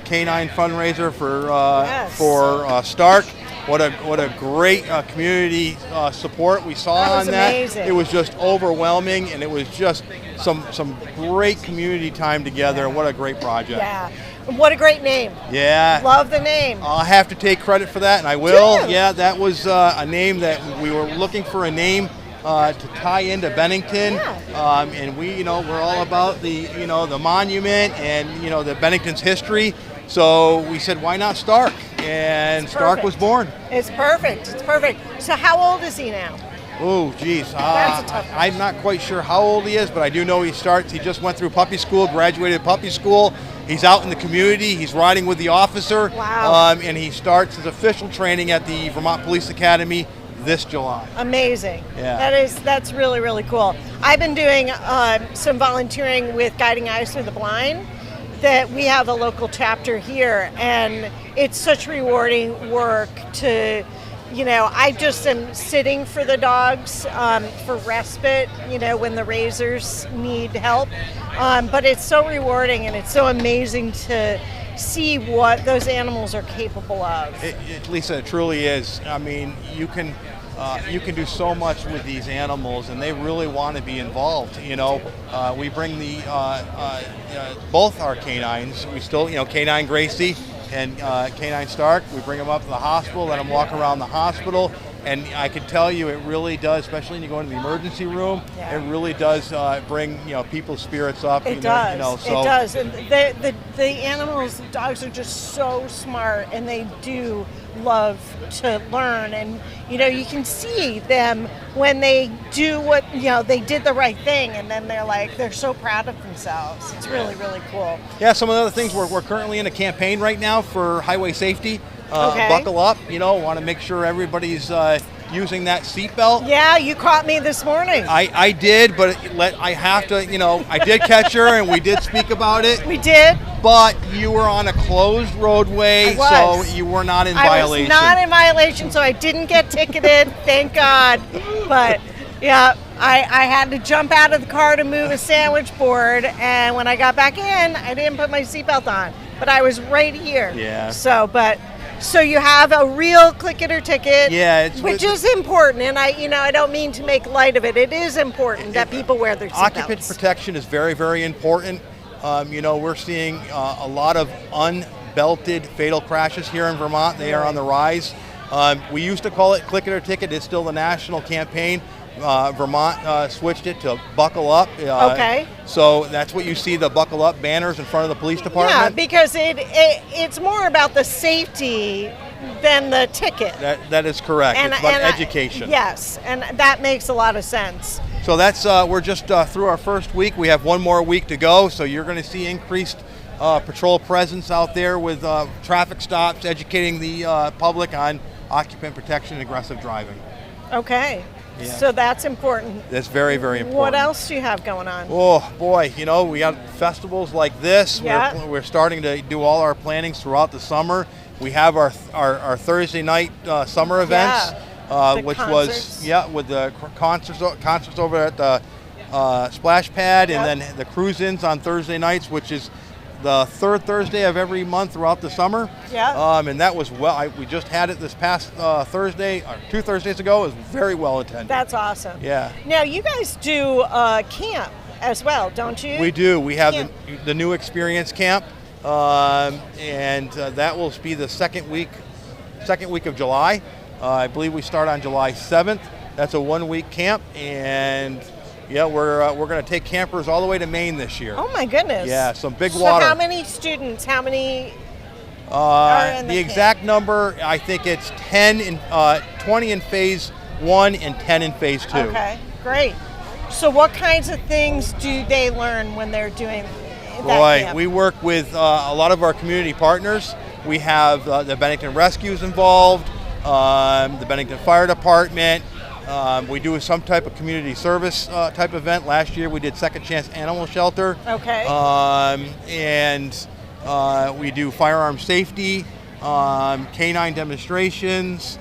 canine fundraiser for Stark. What a great community support we saw on that. Amazing. It was just overwhelming, and it was just some great community time together. And what a great project! Yeah, what a great name. Yeah, love the name. I'll have to take credit for that, and I will. Yeah, that was a name that we were looking for a name to tie into Bennington, and we're all about the monument and the Bennington's history. So we said, why not Stark? And Stark was born. It's perfect. It's perfect. So how old is he now? Oh, geez. That's a tough one. I'm not quite sure how old he is, but I do know he just went through puppy school, graduated puppy school. He's out in the community. He's riding with the officer. Wow. And he starts his official training at the Vermont Police Academy this July. Amazing. Yeah. That's really, really cool. I've been doing some volunteering with Guiding Eyes for the Blind. That we have a local chapter here, and it's such rewarding work to I just am sitting for the dogs for respite, when the raisers need help. But it's so rewarding and it's so amazing to see what those animals are capable of. Lisa, it truly is. I mean, you can do so much with these animals, and they really want to be involved. We bring both our canines. We still, Canine Gracie and Canine Stark. We bring them up to the hospital, let them walk around the hospital. And I can tell you, it really does, especially when you go into the emergency room. Yeah. It really does bring people's spirits up. It does. It does. And the animals, the dogs are just so smart, and they do love to learn. And you can see them when they do what they did the right thing, and then they're so proud of themselves. It's really, really cool. Yeah. Some of the other things, we're currently in a campaign right now for highway safety. Okay. Buckle up, want to make sure everybody's using that seatbelt. Yeah, you caught me this morning. I did, but I have to, I did catch her and we did speak about it. We did. But you were on a closed roadway, so you were not in violation. I was not in violation, so I didn't get ticketed, thank God. But yeah, I had to jump out of the car to move a sandwich board, and when I got back in, I didn't put my seatbelt on. But I was right here. Yeah. So you have a real click it or ticket, which is important, and I don't mean to make light of it. It is important that people wear their seatbelts. Occupant protection is very, very important. We're seeing a lot of unbelted fatal crashes here in Vermont. They are on the rise. We used to call it click it or ticket. It's still the national campaign. Vermont switched it to buckle up. Okay. So that's what you see, the buckle up banners in front of the police department. Yeah, because it's more about the safety than the ticket. That is correct. It's about education. Yes, and that makes a lot of sense. So that's we're just through our first week. We have one more week to go, so you're going to see increased patrol presence out there with traffic stops, educating the public on occupant protection and aggressive driving. Okay. Yeah. So that's important. That's very, very important. What else do you have going on? Oh, boy, we got festivals like this. Yeah. We're starting to do all our plannings throughout the summer. We have our Thursday night summer events, which concerts. was, with the concerts over at the Splash Pad, and then the cruise-ins on Thursday nights, which is the third Thursday of every month throughout the summer. Yeah. And that was we just had it this past Thursday, or 2 Thursdays ago. It was very well attended. That's awesome. Yeah. Now, you guys do camp as well, don't you? We do. We have the new experience camp, and that will be the second week of July. I believe we start on July 7th. That's a 1-week camp, and yeah, we're going to take campers all the way to Maine this year. Oh my goodness! Yeah, some big water. So how many students? How many? Are in the exact number, I think it's 20 in phase 1 and 10 in phase 2. Okay, great. So what kinds of things do they learn when they're doing that camp? We work with a lot of our community partners. We have the Bennington Rescues involved, the Bennington Fire Department. We do some type of community service type event. Last year we did Second Chance Animal Shelter. Okay. And we do firearm safety, canine demonstrations.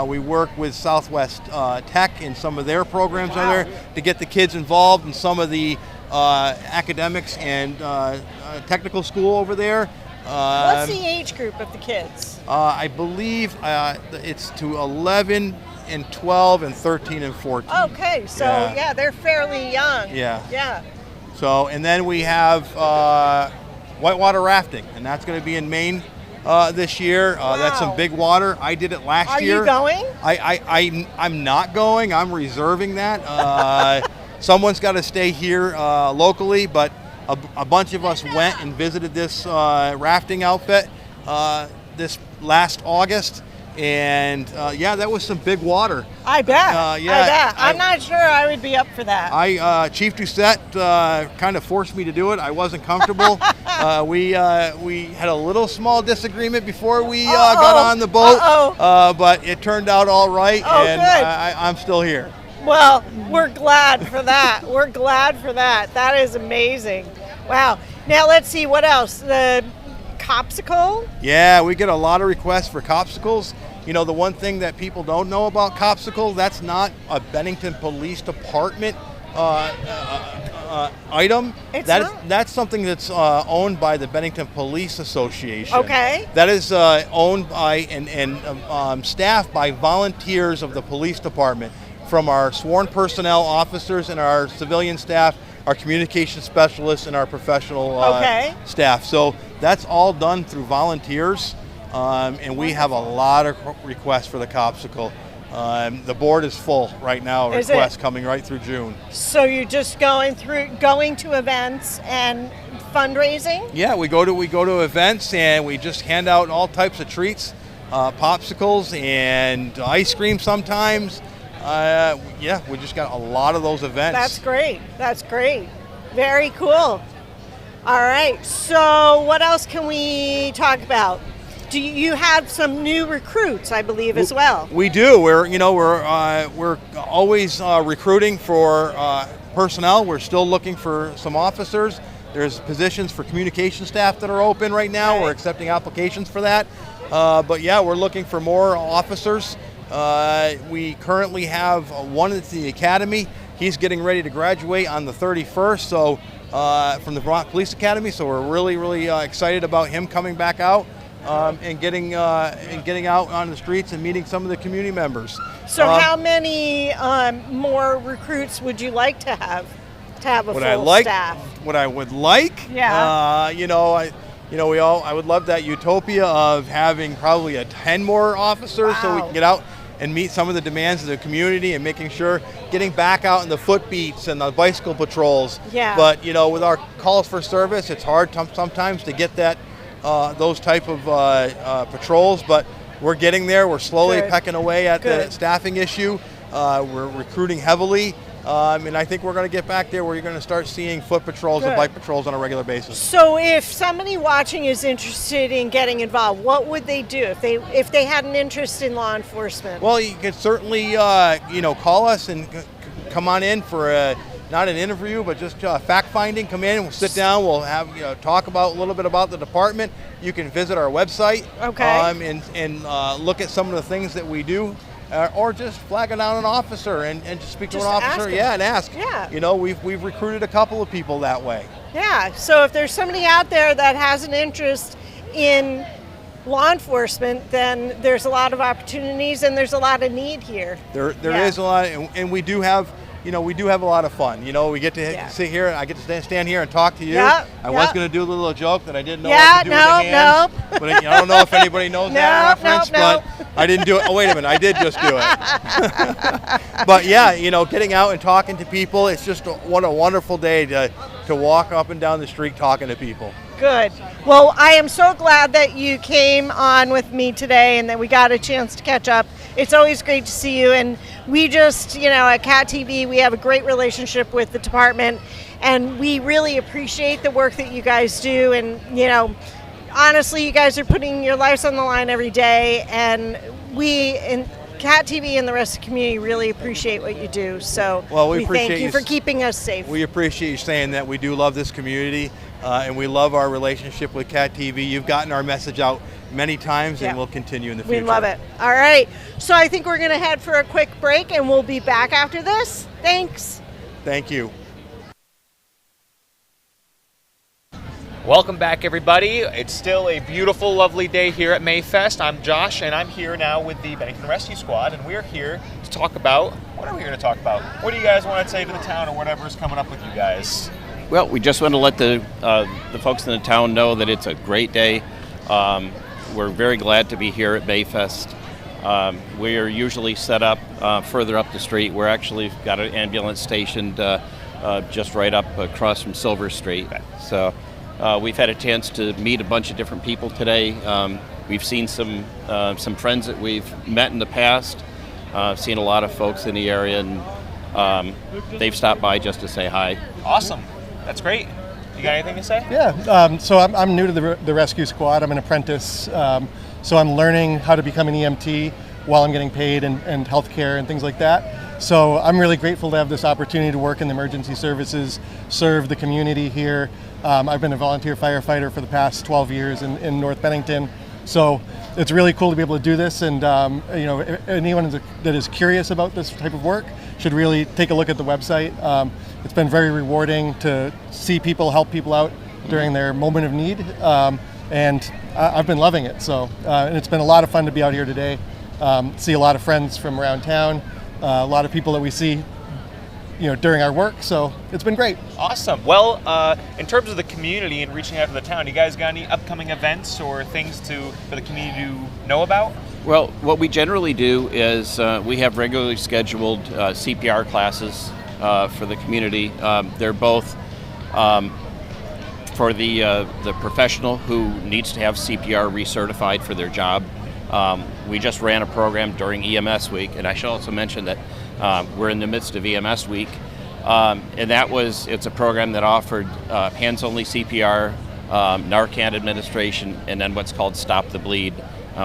We work with Southwest Tech in some of their programs on there to get the kids involved in some of the academics and technical school over there. What's the age group of the kids? I believe it's to 11 and 12 and 13 and 14. Okay, so yeah, they're fairly young. Yeah. Yeah. So, and then we have whitewater rafting, and that's going to be in Maine this year. That's some big water. I did it last year. Are you going? I'm not going. I'm reserving that. Someone's got to stay here locally, but a bunch of us went and visited this rafting outfit this last August. And that was some big water. I bet. I bet. I'm not sure I would be up for that. Chief Doucette kind of forced me to do it. I wasn't comfortable. We had a little small disagreement before we got on the boat, but it turned out all right, and I'm still here. Well, we're glad for that. We're glad for that. That is amazing. Wow. Now let's see what else. The Copsicle? Yeah, we get a lot of requests for Copsicles. the one thing that people don't know about Copsicle, that's not a Bennington Police Department item. That's something that's owned by the Bennington Police Association. Okay. That is owned by and staffed by volunteers of the police department, from our sworn personnel officers and our civilian staff, our communication specialists, and our professional staff. So that's all done through volunteers, and we have a lot of requests for the Copsicle. The board is full right now, requests coming right through June. So you're just going to events and fundraising? Yeah, we go to events and we just hand out all types of treats, popsicles and ice cream sometimes. We just got a lot of those events. That's great. Very cool. All right. So what else can we talk about? Do you have some new recruits, I believe, as well? We do. We're always recruiting for personnel. We're still looking for some officers. There's positions for communication staff that are open right now. Okay. We're accepting applications for that. But yeah, we're looking for more officers. We currently have one at the academy. He's getting ready to graduate on the 31st. So from the Vermont Police Academy. So we're really excited about him coming back out. And getting out on the streets and meeting some of the community members. So how many more recruits would you like to have a full staff? What I would like, yeah. I would love that utopia of having probably 10 more officers, so we can get out and meet some of the demands of the community and making sure getting back out in the foot beats and the bicycle patrols. Yeah. But with our calls for service, it's hard sometimes to get that. Those type of patrols, but we're getting there. We're slowly pecking away at the staffing issue. We're recruiting heavily, and I think we're going to get back there where you're going to start seeing foot patrols and bike patrols on a regular basis. So if somebody watching is interested in getting involved, what would they do if they had an interest in law enforcement? Well, you can certainly call us and come on in for not an interview, but just fact finding. Come in, we'll sit down, we'll have talk about a little bit about the department. You can visit our website, and look at some of the things that we do, or just flag down an officer and just speak to an officer. And ask. Yeah. We've recruited a couple of people that way. Yeah. So if there's somebody out there that has an interest in law enforcement, then there's a lot of opportunities and there's a lot of need here. There is a lot, and we do have. We do have a lot of fun. We get to sit here, and I get to stand here and talk to you. I was going to do a little joke that I didn't know what to do with the hands. But I don't know if anybody knows that reference, but I didn't do it. Oh, wait a minute, I did just do it. But yeah, getting out and talking to people, it's just what a wonderful day to walk up and down the street talking to people. Good. Well, I am so glad that you came on with me today and that we got a chance to catch up. It's always great to see you, and we just, at Cat TV, we have a great relationship with the department, and we really appreciate the work that you guys do, and, honestly, you guys are putting your lives on the line every day, and we in Cat TV and the rest of the community really appreciate what you do. So we thank you for keeping us safe. We appreciate you saying that. We do love this community, and we love our relationship with Cat TV. You've gotten our message out many times, and we'll continue in the future. We love it. All right. So I think we're going to head for a quick break, and we'll be back after this. Thanks. Thank you. Welcome back, everybody. It's still a beautiful, lovely day here at Mayfest. I'm Josh, and I'm here now with the Bennington Rescue Squad, and we're here to talk about, what are we here to talk about? What do you guys want to say to the town or whatever's coming up with you guys? Well, we just want to let the folks in the town know that it's a great day. We're very glad to be here at Mayfest. We are usually set up further up the street. We're actually got an ambulance stationed just right up across from Silver Street. So we've had a chance to meet a bunch of different people today. We've seen some friends that we've met in the past. Seen a lot of folks in the area, and they've stopped by just to say hi. Awesome. That's great. You got anything to say? Yeah, so I'm new to the rescue squad. I'm an apprentice, so I'm learning how to become an EMT while I'm getting paid and healthcare and things like that. So I'm really grateful to have this opportunity to work in the emergency services, serve the community here. I've been a volunteer firefighter for the past 12 years in North Bennington, So it's really cool to be able to do this, and anyone that is curious about this type of work should really take a look at the website. It's been very rewarding to see people help people out during their moment of need, and I've been loving it. So and it's been a lot of fun to be out here today. See a lot of friends from around town, a lot of people that we see during our work, so it's been great. Awesome. Well, in terms of the community and reaching out to the town, you guys got any upcoming events or things for the community to know about? Well, what we generally do is we have regularly scheduled CPR classes for the community. They're both for the professional who needs to have CPR recertified for their job. We just ran a program during EMS week, and I should also mention that we're in the midst of EMS week, and it's a program that offered hands-only CPR, Narcan administration, and then what's called Stop the Bleed,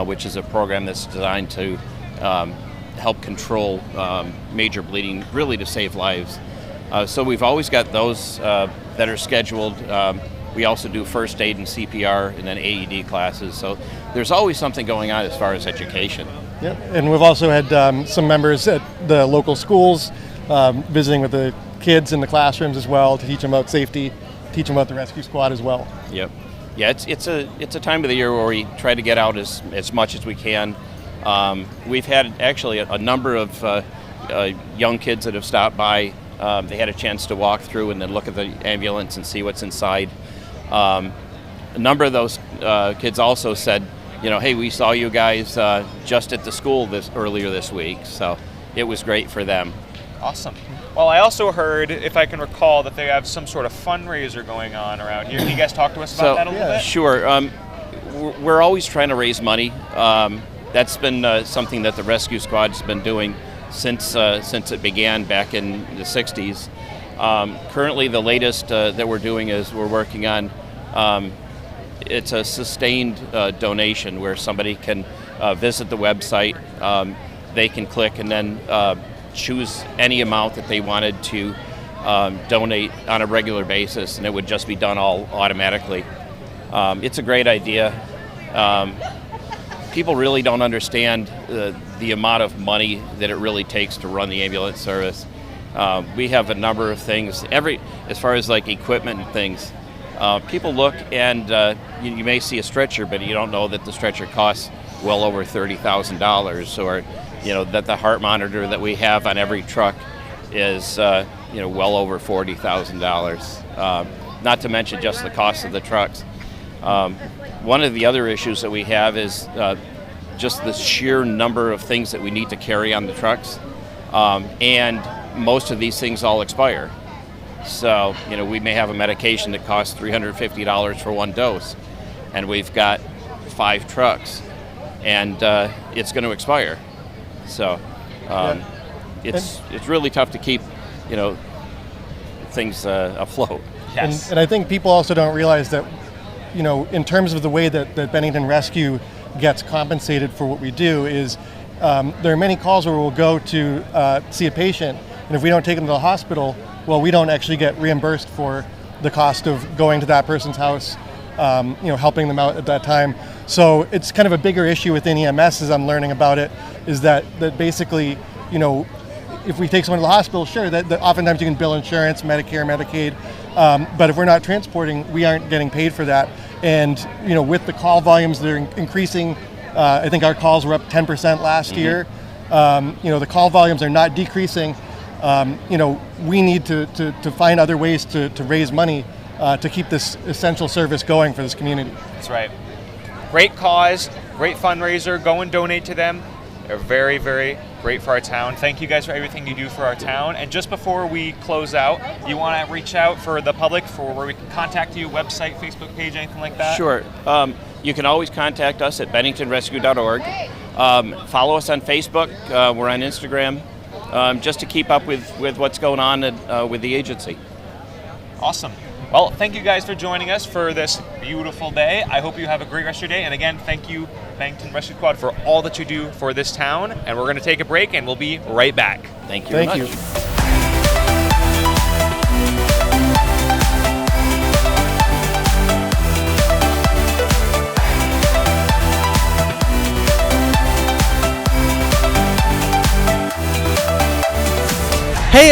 which is a program that's designed to help control major bleeding, really to save lives. So we've always got those that are scheduled. We also do first aid and CPR and then AED classes. So there's always something going on as far as education. Yep, and we've also had some members at the local schools visiting with the kids in the classrooms as well to teach them about safety, teach them about the rescue squad as well. Yep. Yeah, it's a time of the year where we try to get out as much as we can. We've had actually a number of young kids that have stopped by. They had a chance to walk through and then look at the ambulance and see what's inside. A number of those kids also said, hey, we saw you guys just at the school earlier this week, so it was great for them. Awesome. Well, I also heard, if I can recall, that they have some sort of fundraiser going on around here. Can you guys talk to us about that a little bit? Sure. We're always trying to raise money. That's been something that the rescue squad's been doing since it began back in the 60s. Currently, the latest that we're doing is we're working on it's a sustained donation where somebody can visit the website. They can click and then choose any amount that they wanted to donate on a regular basis, and it would just be done all automatically. It's a great idea. People really don't understand the amount of money that it really takes to run the ambulance service. We have a number of things, as far as like equipment and things. People look and you may see a stretcher, but you don't know that the stretcher costs well over $30,000, or that the heart monitor that we have on every truck is well over $40,000. Not to mention just the cost of the trucks. One of the other issues that we have is just the sheer number of things that we need to carry on the trucks, and most of these things all expire. So, we may have a medication that costs $350 for one dose, and we've got 5 trucks, and it's going to expire. So, it's really tough to keep, things afloat. Yes. And I think people also don't realize that, in terms of the way that Bennington Rescue gets compensated for what we do is there are many calls where we'll go to see a patient, and if we don't take them to the hospital, well, we don't actually get reimbursed for the cost of going to that person's house, helping them out at that time. So it's kind of a bigger issue within EMS as I'm learning about it, is that basically, if we take someone to the hospital, sure, that oftentimes you can bill insurance, Medicare, Medicaid, but if we're not transporting, we aren't getting paid for that. And, with the call volumes that are increasing, I think our calls were up 10% last year. The call volumes are not decreasing. We need to find other ways to raise money to keep this essential service going for this community. That's right. Great cause, great fundraiser. Go and donate to them. They're very, very great for our town. Thank you guys for everything you do for our town. And just before we close out, you want to reach out for the public for where we can contact you, website, Facebook page, anything like that? Sure. You can always contact us at benningtonrescue.org. Follow us on Facebook. We're on Instagram, just to keep up with what's going on with the agency. Awesome. Well, thank you guys for joining us for this beautiful day. I hope you have a great rest of your day. And again, thank you, Bennington Rescue Squad, for all that you do for this town. And we're going to take a break, and we'll be right back. Thank you very much. Thank you.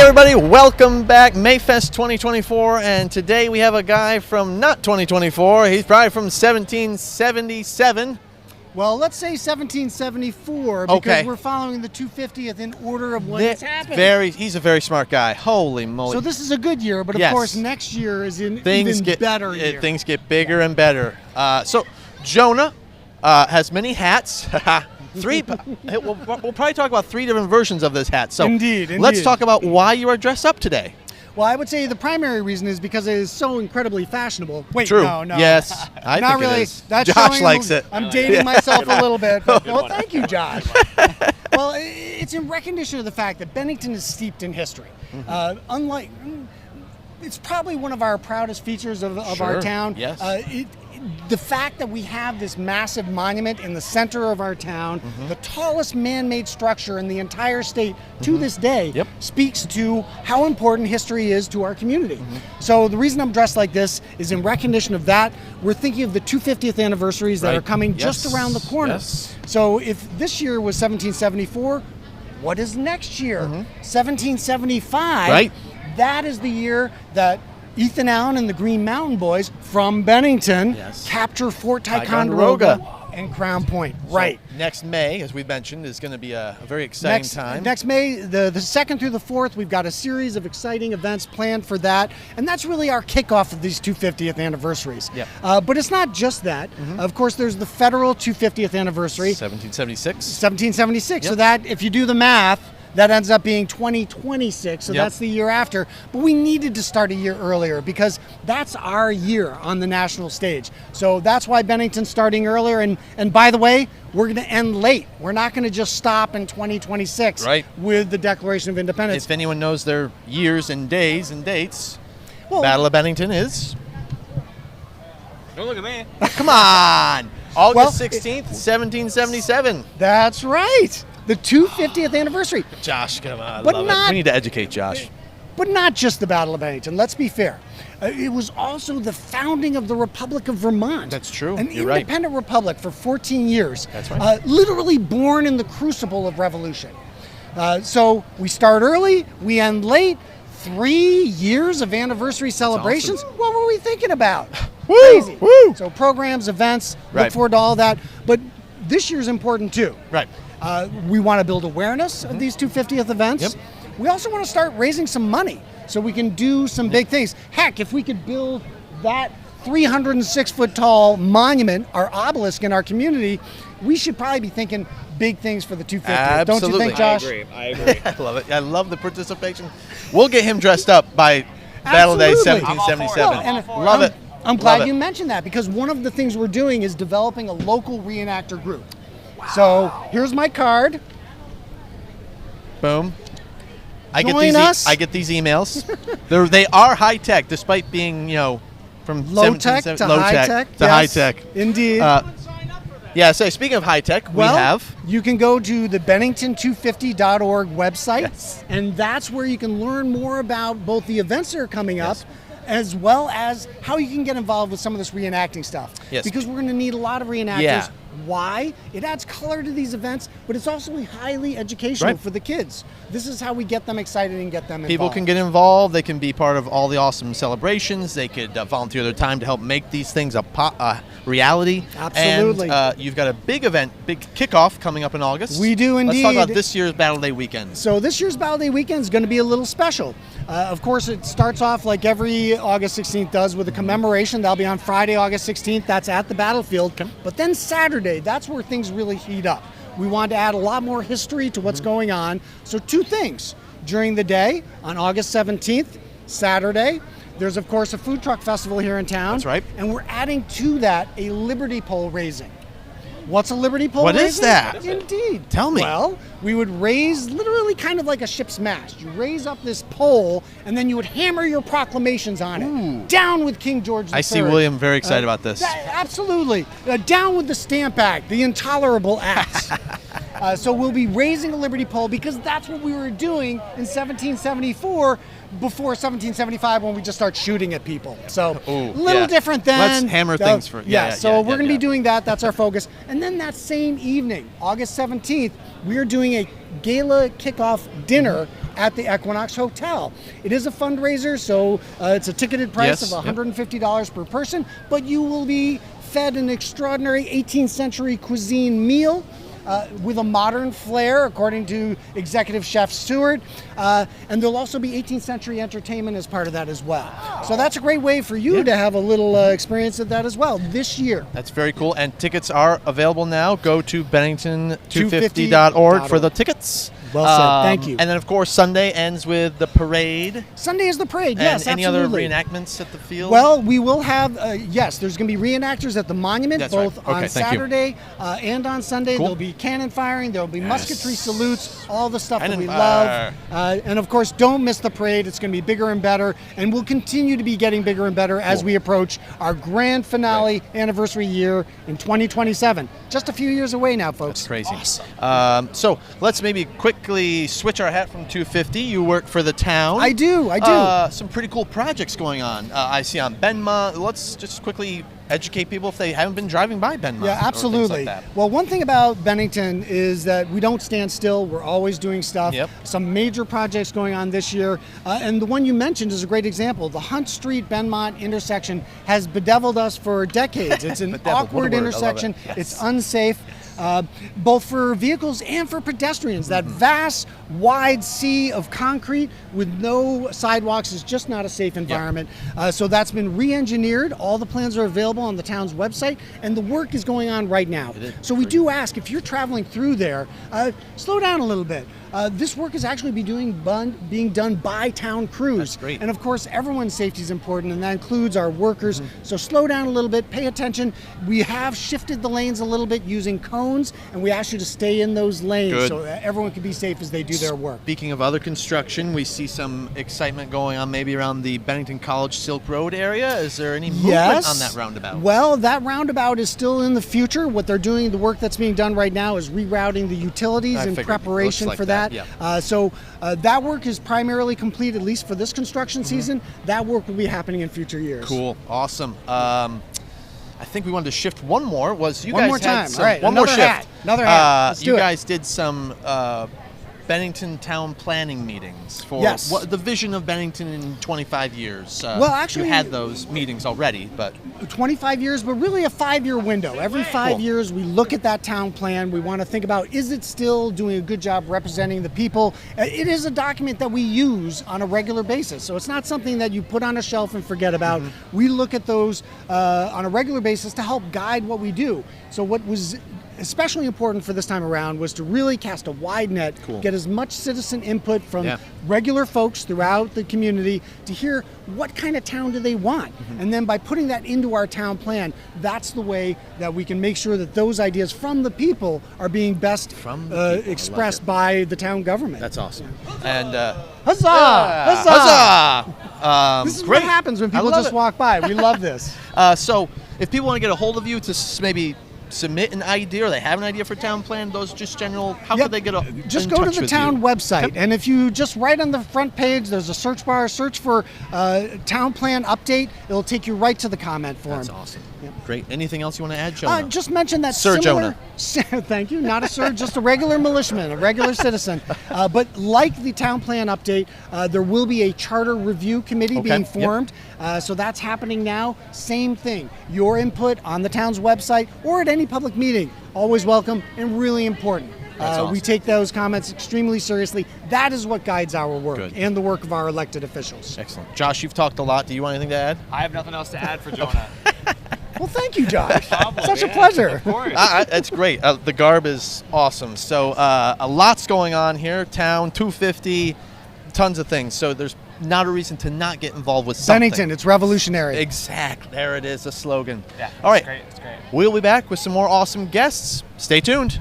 everybody, welcome back. Mayfest 2024, and today we have a guy from not 2024. He's probably from 1777. Well, let's say 1774 because Okay. we're following the 250th in order of when it's happening. He's a very smart guy. Holy moly. So this is a good year, but of Yes. course next year is an Things even get better year. Things get bigger and better. So Jonah has many hats. We'll probably talk about 3 different versions of this hat. So Indeed. let's talk about why you are dressed up today. Well, I would say the primary reason is because it is so incredibly fashionable. Wait, True. no. Yes, I not think it really. is. That's Josh showing likes it. I'm I like dating it. myself Good a little bit. But, Good well, one. thank you, Josh. Well, it's in recognition of the fact that Bennington is steeped in history. Unlike, it's probably one of our proudest features of our Sure. town. Yes. The fact that we have this massive monument in the center of our town, the tallest man-made structure in the entire state to this day, speaks to how important history is to our community. So the reason I'm dressed like this is in recognition of that. We're thinking of the 250th anniversaries that are coming just around the corner. Yes. So if this year was 1774, what is next year? 1775. Right. That is the year that Ethan Allen and the Green Mountain Boys from Bennington capture Fort Ticonderoga and Crown Point. Right. So next May, as we mentioned, is going to be a very exciting time. Next May, the 2nd through the 4th, we've got a series of exciting events planned for that. And that's really our kickoff of these 250th anniversaries. But it's not just that. Of course, there's the federal 250th anniversary. 1776. 1776. So that, if you do the math, that ends up being 2026, so that's the year after. But we needed to start a year earlier because that's our year on the national stage. So that's why Bennington's starting earlier. And by the way, we're going to end late. We're not going to just stop in 2026 with the Declaration of Independence. If anyone knows their years and days and dates, Battle of Bennington is... Don't look at me. Come on! August 16th, 1777. That's right. The 250th anniversary. Josh, come on. But love not- it. We need to educate Josh. But not just the Battle of Bennington, let's be fair. It was also the founding of the Republic of Vermont. That's true. An You're right. independent republic for 14 years. That's right. Literally born in the crucible of revolution. So we start early, we end late. 3 years of anniversary celebrations? awesome. What were we thinking about? Woo! Crazy. Woo! So programs, events, look Right. forward to all that. But this year's important too. Right. We want to build awareness of these 250th events. We also want to start raising some money so we can do some big things. Heck, if we could build that 306-foot tall monument, our obelisk in our community, we should probably be thinking big things for the 250th. Absolutely. Don't you think, Josh? I agree. I love it. I love the participation. We'll get him dressed up by Battle Day Absolutely. 1777. Well, and Love it. I'm glad Love you it. mentioned that because one of the things we're doing is developing a local reenactor group. So here's my card. Boom. I Join us. I get these emails. They are high tech, despite being from Low tech to high tech. to yes, high tech. Indeed. Yeah. So speaking of high tech, Well, we have. You can go to the Bennington250.org website, and that's where you can learn more about both the events that are coming up, as well as how you can get involved with some of this reenacting stuff. Yes. Because we're going to need a lot of reenactors. Yeah. Why? It adds color to these events, but it's also highly educational Right. for the kids. This is how we get them excited and get them involved. People can get involved. They can be part of all the awesome celebrations. They could volunteer their time to help make these things a reality. Absolutely. And you've got a big event, big kickoff coming up in August. We do Let's talk about indeed. this year's Battle Day weekend. So this year's Battle Day weekend is going to be a little special. Of course, it starts off like every August 16th does with a commemoration. That'll be on Friday, August 16th. That's at the battlefield. But then Saturday, that's where things really heat up. We want to add a lot more history to what's going on. So 2 things. During the day, on August 17th, Saturday, there's, of course, a food truck festival here in town. That's right. And we're adding to that a Liberty Pole raising. What's a Liberty Pole What raising? is that? Indeed. Tell me. Well, we would raise literally kind of like a ship's mast. You raise up this pole, and then you would hammer your proclamations on it. Down with King George III. I see William very excited about this. Absolutely. Down with the Stamp Act, the Intolerable Acts. So we'll be raising a Liberty Pole because that's what we were doing in 1774 before 1775 when we just start shooting at people. So a little different then. Let's hammer things for So we're going to be doing that. That's our focus. And then that same evening, August 17th, we're doing a gala kickoff dinner at the Equinox Hotel. It is a fundraiser, so it's a ticketed price of $150 per person, but you will be fed an extraordinary 18th century cuisine meal with a modern flair, according to Executive Chef Stewart. And there'll also be 18th century entertainment as part of that as well. So that's a great way for you to have a little experience of that as well this year. That's very cool. And tickets are available now. Go to Bennington250.org for the tickets. Well said. Thank you. And then, of course, Sunday ends with the parade. Sunday is the parade, And yes, any absolutely. other reenactments at the field? Well, we will have, yes, there's going to be reenactors at the monument, That's both right. Okay, on thank you. Saturday and on Sunday. Cool. There'll be cannon firing, there'll be musketry salutes, all the stuff Cannon that we fire. love. And of course, don't miss the parade. It's going to be bigger and better, and we'll continue to be getting bigger and better as we approach our grand finale anniversary year in 2027. Just a few years away now, folks. That's crazy. Awesome. So let's maybe quickly switch our hat from 250. You work for the town. I do. Some pretty cool projects going on. I see on Benma. Let's just quickly educate people if they haven't been driving by Benma. Yeah, absolutely. Well, one thing about Bennington is that we don't stand still. We're always doing stuff. Some major projects going on this year. And the one you mentioned is a great example. The Hunt Street Benmont intersection has bedeviled us for decades. It's an awkward intersection. It's unsafe. Both for vehicles and for pedestrians. That vast, wide sea of concrete with no sidewalks is just not a safe environment. So that's been re-engineered. All the plans are available on the town's website, and the work is going on right now. So we do ask, if you're traveling through there, slow down a little bit. This work is actually being done by town crews. That's great. And of course, everyone's safety is important, and that includes our workers. So slow down a little bit, pay attention. We have shifted the lanes a little bit using cones, and we ask you to stay in those lanes so that everyone can be safe as they do their work. Speaking of other construction, we see some excitement going on maybe around the Bennington College Silk Road area. Is there any movement on that roundabout? Well, that roundabout is still in the future. What they're doing, the work that's being done right now is rerouting the utilities in preparation for that. So that work is primarily complete, at least for this construction season. That work will be happening in future years. Cool. Awesome. I think we wanted to shift one more. One more time. All right. One more shift. Another hat. Let's do you it. guys did some Bennington town planning meetings for the vision of Bennington in 25 years. Well, actually, you had those meetings already, but 25 years, but really a 5-year window. Every 5 years, we look at that town plan. We want to think about, is it still doing a good job representing the people? It is a document that we use on a regular basis, so it's not something that you put on a shelf and forget about. We look at those on a regular basis to help guide what we do. So what was especially important for this time around was to really cast a wide net, get as much citizen input from regular folks throughout the community to hear what kind of town do they want. And then by putting that into our town plan, that's the way that we can make sure that those ideas from the people are being best expressed by the town government. That's awesome. And huzzah! Huzzah! This is what happens when people just walk by. We love this. So if people want to get a hold of you to maybe submit an idea, or they have an idea for town plan, those just general, how could they get just go to the town website, and if you just right on the front page, there's a search bar, search for town plan update. It'll take you right to the comment form. That's awesome. Great. Anything else you want to add, Jonah? Just mention that Sir similar, Jonah. Thank you. Not a sir, just a regular militiaman, a regular citizen. But like the town plan update, there will be a charter review committee being formed. So that's happening now. Same thing. Your input on the town's website or at any public meeting, always welcome and really important. Awesome. We take those comments extremely seriously. That is what guides our work and the work of our elected officials. Excellent. Josh, you've talked a lot. Do you want anything to add? I have nothing else to add for Jonah. Well, thank you, Josh. Such a pleasure. Of course. That's great. The garb is awesome. So a lot's going on here. Town, 250, tons of things. So there's not a reason to not get involved with something. Bennington, it's revolutionary. Exactly. There it is, the slogan. Yeah, all right. Great. It's great. We'll be back with some more awesome guests. Stay tuned.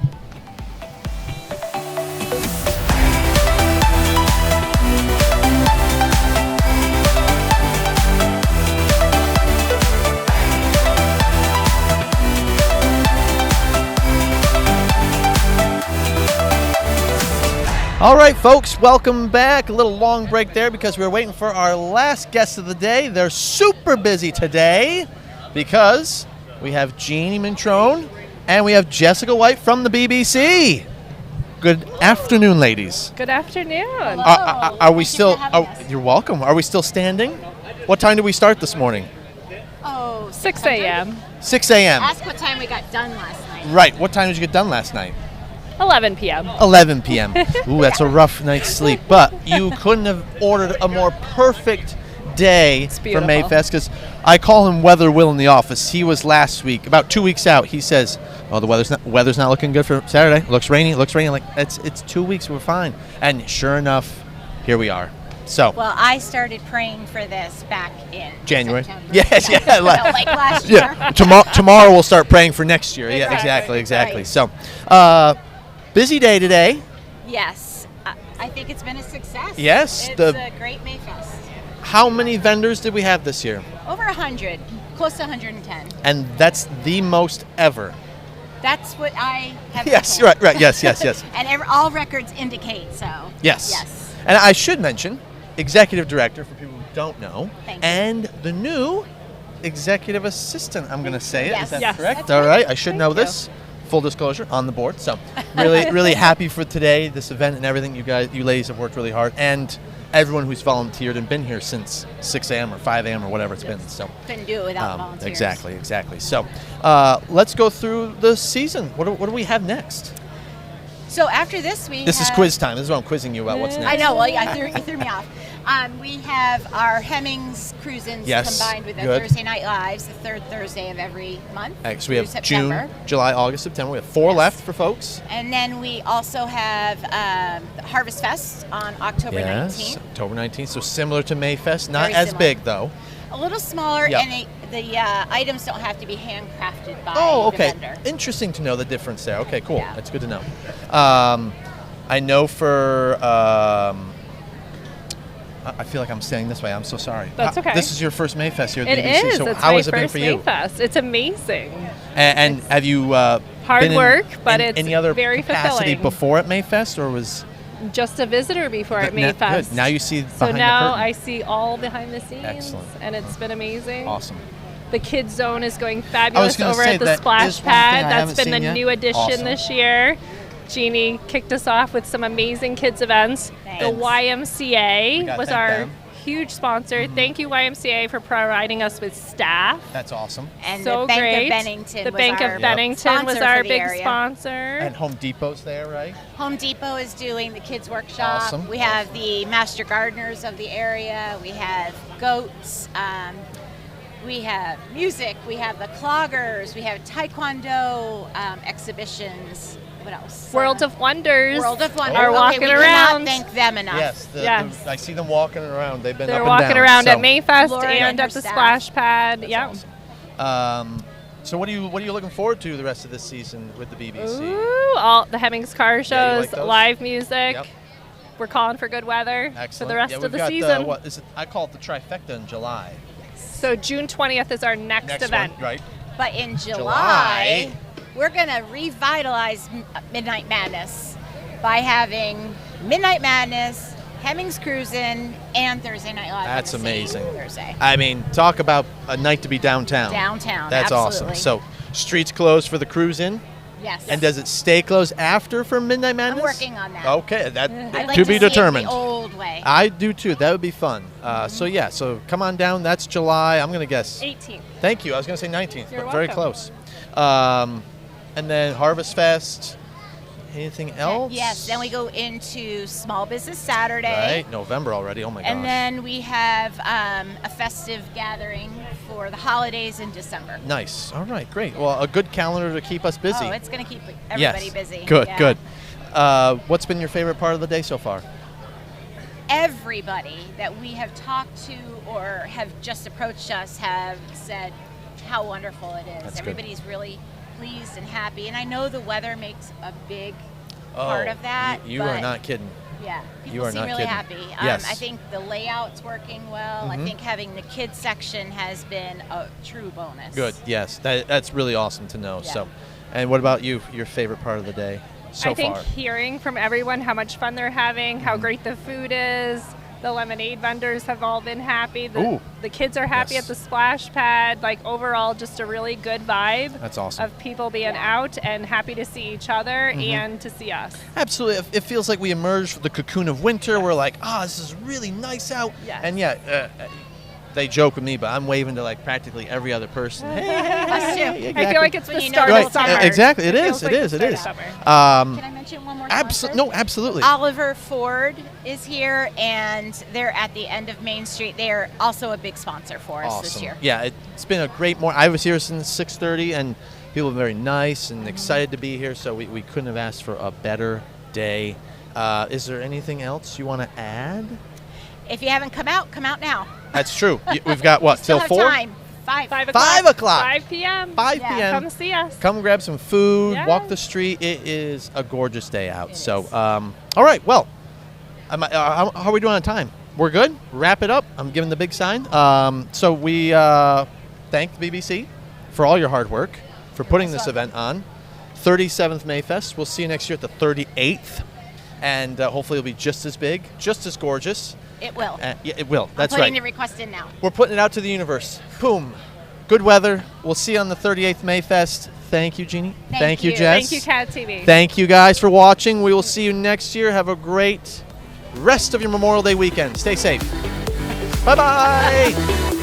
All right, folks, welcome back. A little long break there because we were waiting for our last guest of the day. They're super busy today because we have Jeannie Mintrone and we have Jessica White from the BBC. Good afternoon, ladies. Good afternoon. Are we still? You're welcome. Are we still standing? What time did we start this morning? 6 a.m. 6 a.m. Ask what time we got done last night. Right. What time did you get done last night? 11 p.m. 11 p.m. Ooh, that's a rough night's sleep. But you couldn't have ordered a more perfect day for beautiful. Mayfest, because I call him Weather Will in the office. He was last week, about 2 weeks out. He says, "Oh, the weather's not looking good for Saturday. Looks rainy. Like it's 2 weeks. We're fine." And sure enough, here we are. So. Well, I started praying for this back in January. September. Yes, yeah. Like last year. Yeah. Tomorrow we'll start praying for next year. Yeah, exactly. Right. So, busy day today. Yes. I think it's been a success. Yes, It's a great Mayfest. How many vendors did we have this year? Over 100, close to 110. And that's the most ever. That's what I have been Yes, told. right. Yes. And all records indicate so. Yes. Yes. And I should mention, executive director for people who don't know, Thank you. and the new executive assistant. I'm going to say it. Yes. Is that Yes. correct? That's All right. right. I should know this. Full disclosure, on the board. So, really happy for today, this event, and everything. You ladies have worked really hard, and everyone who's volunteered and been here since 6 a.m. or 5 a.m. or whatever it's been. So Couldn't do it without volunteers. Exactly. So, let's go through the season. What do we have next? So after this, This is quiz time. This is what I'm quizzing you about. What's next? I know. Well, you threw me off. We have our Hemmings Cruisins Yes, combined with the good. Thursday Night Lives, the third Thursday of every month. So we have through September. June, July, August, September. We have 4 left for folks. And then we also have Harvest Fest on October 19th. October 19th. So similar to Mayfest, not Very as similar. big though. A little smaller, Yep. and the items don't have to be handcrafted by Oh, the okay. vendor. Interesting to know the difference there. Okay, cool. Yeah. That's good to know. I know for. I feel like I'm saying this way. I'm so sorry. That's okay. This is your first Mayfest here at It BBC. is. So It's how my has it been first for you? Mayfest. It's amazing. And have you Hard been in work, but it's any other very capacity fulfilling. before at Mayfest, or was Just a visitor before at Now- Mayfest. good. Now you see So behind the now curtain. I see all behind the scenes. Excellent. And it's been amazing. Awesome. The kids zone is going fabulous gonna over say at the that splash is one thing I pad. That's haven't been seen the yet. new addition Awesome. this year. Jeannie kicked us off with some amazing kids events. Thanks. The We YMCA gotta was thank our them. huge sponsor. Thank you, YMCA, for providing us with staff. That's awesome. And So the Bank great. of Bennington The was Bank our of Bennington was sponsor our for the big area. sponsor. And Home Depot's there, right? Home Depot is doing the kids workshop. Awesome. We have the master gardeners of the area. We have goats. We have music. We have the cloggers. We have taekwondo exhibitions. What else? World of Wonders World of Wonders. are Okay, walking we around. cannot thank them enough. Yes, Yes. I see them walking around. They've been They're up and walking down, around so. at Mayfest Lori and and her at the staff. splash pad. Yeah. So what are you looking forward to the rest of this season with the BBC? Ooh, all the Hemmings car Yeah, you shows, like those? live music. Yep. We're calling for good weather Excellent. for the rest Yeah, of we've the got, season. what is it? I call it the trifecta in July. So June 20th is our next event. one, right? But in July, we're going to revitalize Midnight Madness by having Midnight Madness, Hemmings Cruisin', and Thursday Night Live. That's on the same amazing. Thursday. I mean, talk about a night to be downtown. Downtown, That's absolutely. awesome. So streets closed for the cruise in. Yes. And does it stay closed after for Midnight Madness? I'm working on that. Okay, that I'd like to to be see it determined. the old way. I do too. That would be fun. So come on down. That's July. I'm gonna guess 18th. Thank you. I was gonna say 19th, You're but very welcome. close. And then Harvest Fest. Anything else? Yes, then we go into Small Business Saturday. Right, November already. Oh my gosh. And then we have a festive gathering for the holidays in December. Nice. All right, great. Well, a good calendar to keep us busy. Oh, it's going to keep everybody Yes. busy. Good, Yeah. good. What's been your favorite part of the day so far? Everybody that we have talked to or have just approached us have said how wonderful it is. That's good. Everybody's really pleased and happy. And I know the weather makes a big part of that. You are but not kidding. Yeah, You people are seem not really kidding. happy. Yes. I think the layout's working well. Mhm. I think having the kids section has been a true bonus. Good. Yes, that's really awesome to know. Yeah. So, and what about you? Your favorite part of the day so I think far? hearing from everyone how much fun they're having, how Mm-hmm. great the food is, The lemonade vendors have all been happy. Ooh. The kids are happy Yes. at the splash pad. Like overall, just a really good vibe. That's awesome. Of people being out and happy to see each other Mhm. and to see us. Absolutely. It feels like we emerged from the cocoon of winter. We're like, this is really nice out. Yes. And they joke with me, but I'm waving to like practically every other person. Us too. Exactly. I feel like it's the start Right. of summer. Exactly. It feels is. like It the is. It start is. of summer. Can I mention one more? No, absolutely. Oliver Ford is here, and they're at the end of Main Street. They are also a big sponsor for us this year. Yeah, it's been a great morning. I was here since 6:30, and people are very nice and excited to be here. So we couldn't have asked for a better day. Is there anything else you want to add? If you haven't come out now. That's true. We've got what Still till have 4? Time. 5 5 o'clock. 5 p.m. 5 Yeah. p.m. Come see us. Come grab some food, Yes. walk the street. It is a gorgeous day out. All right. Well, how are we doing on time? We're good? Wrap it up. I'm giving the big sign. So we thank the BBC for all your hard work, for putting this event on. 37th Mayfest. We'll see you next year at the 38th. And hopefully it'll be just as big, just as gorgeous. It will. Yeah, it will. That's I'm putting right. the request in now. We're putting it out to the universe. Boom. Good weather. We'll see you on the 38th Mayfest. Thank you, Jeannie. Thank you. Jess. Thank you, Cat TV. Thank you guys for watching. We will see you next year. Have a great rest of your Memorial Day weekend. Stay safe. Bye-bye.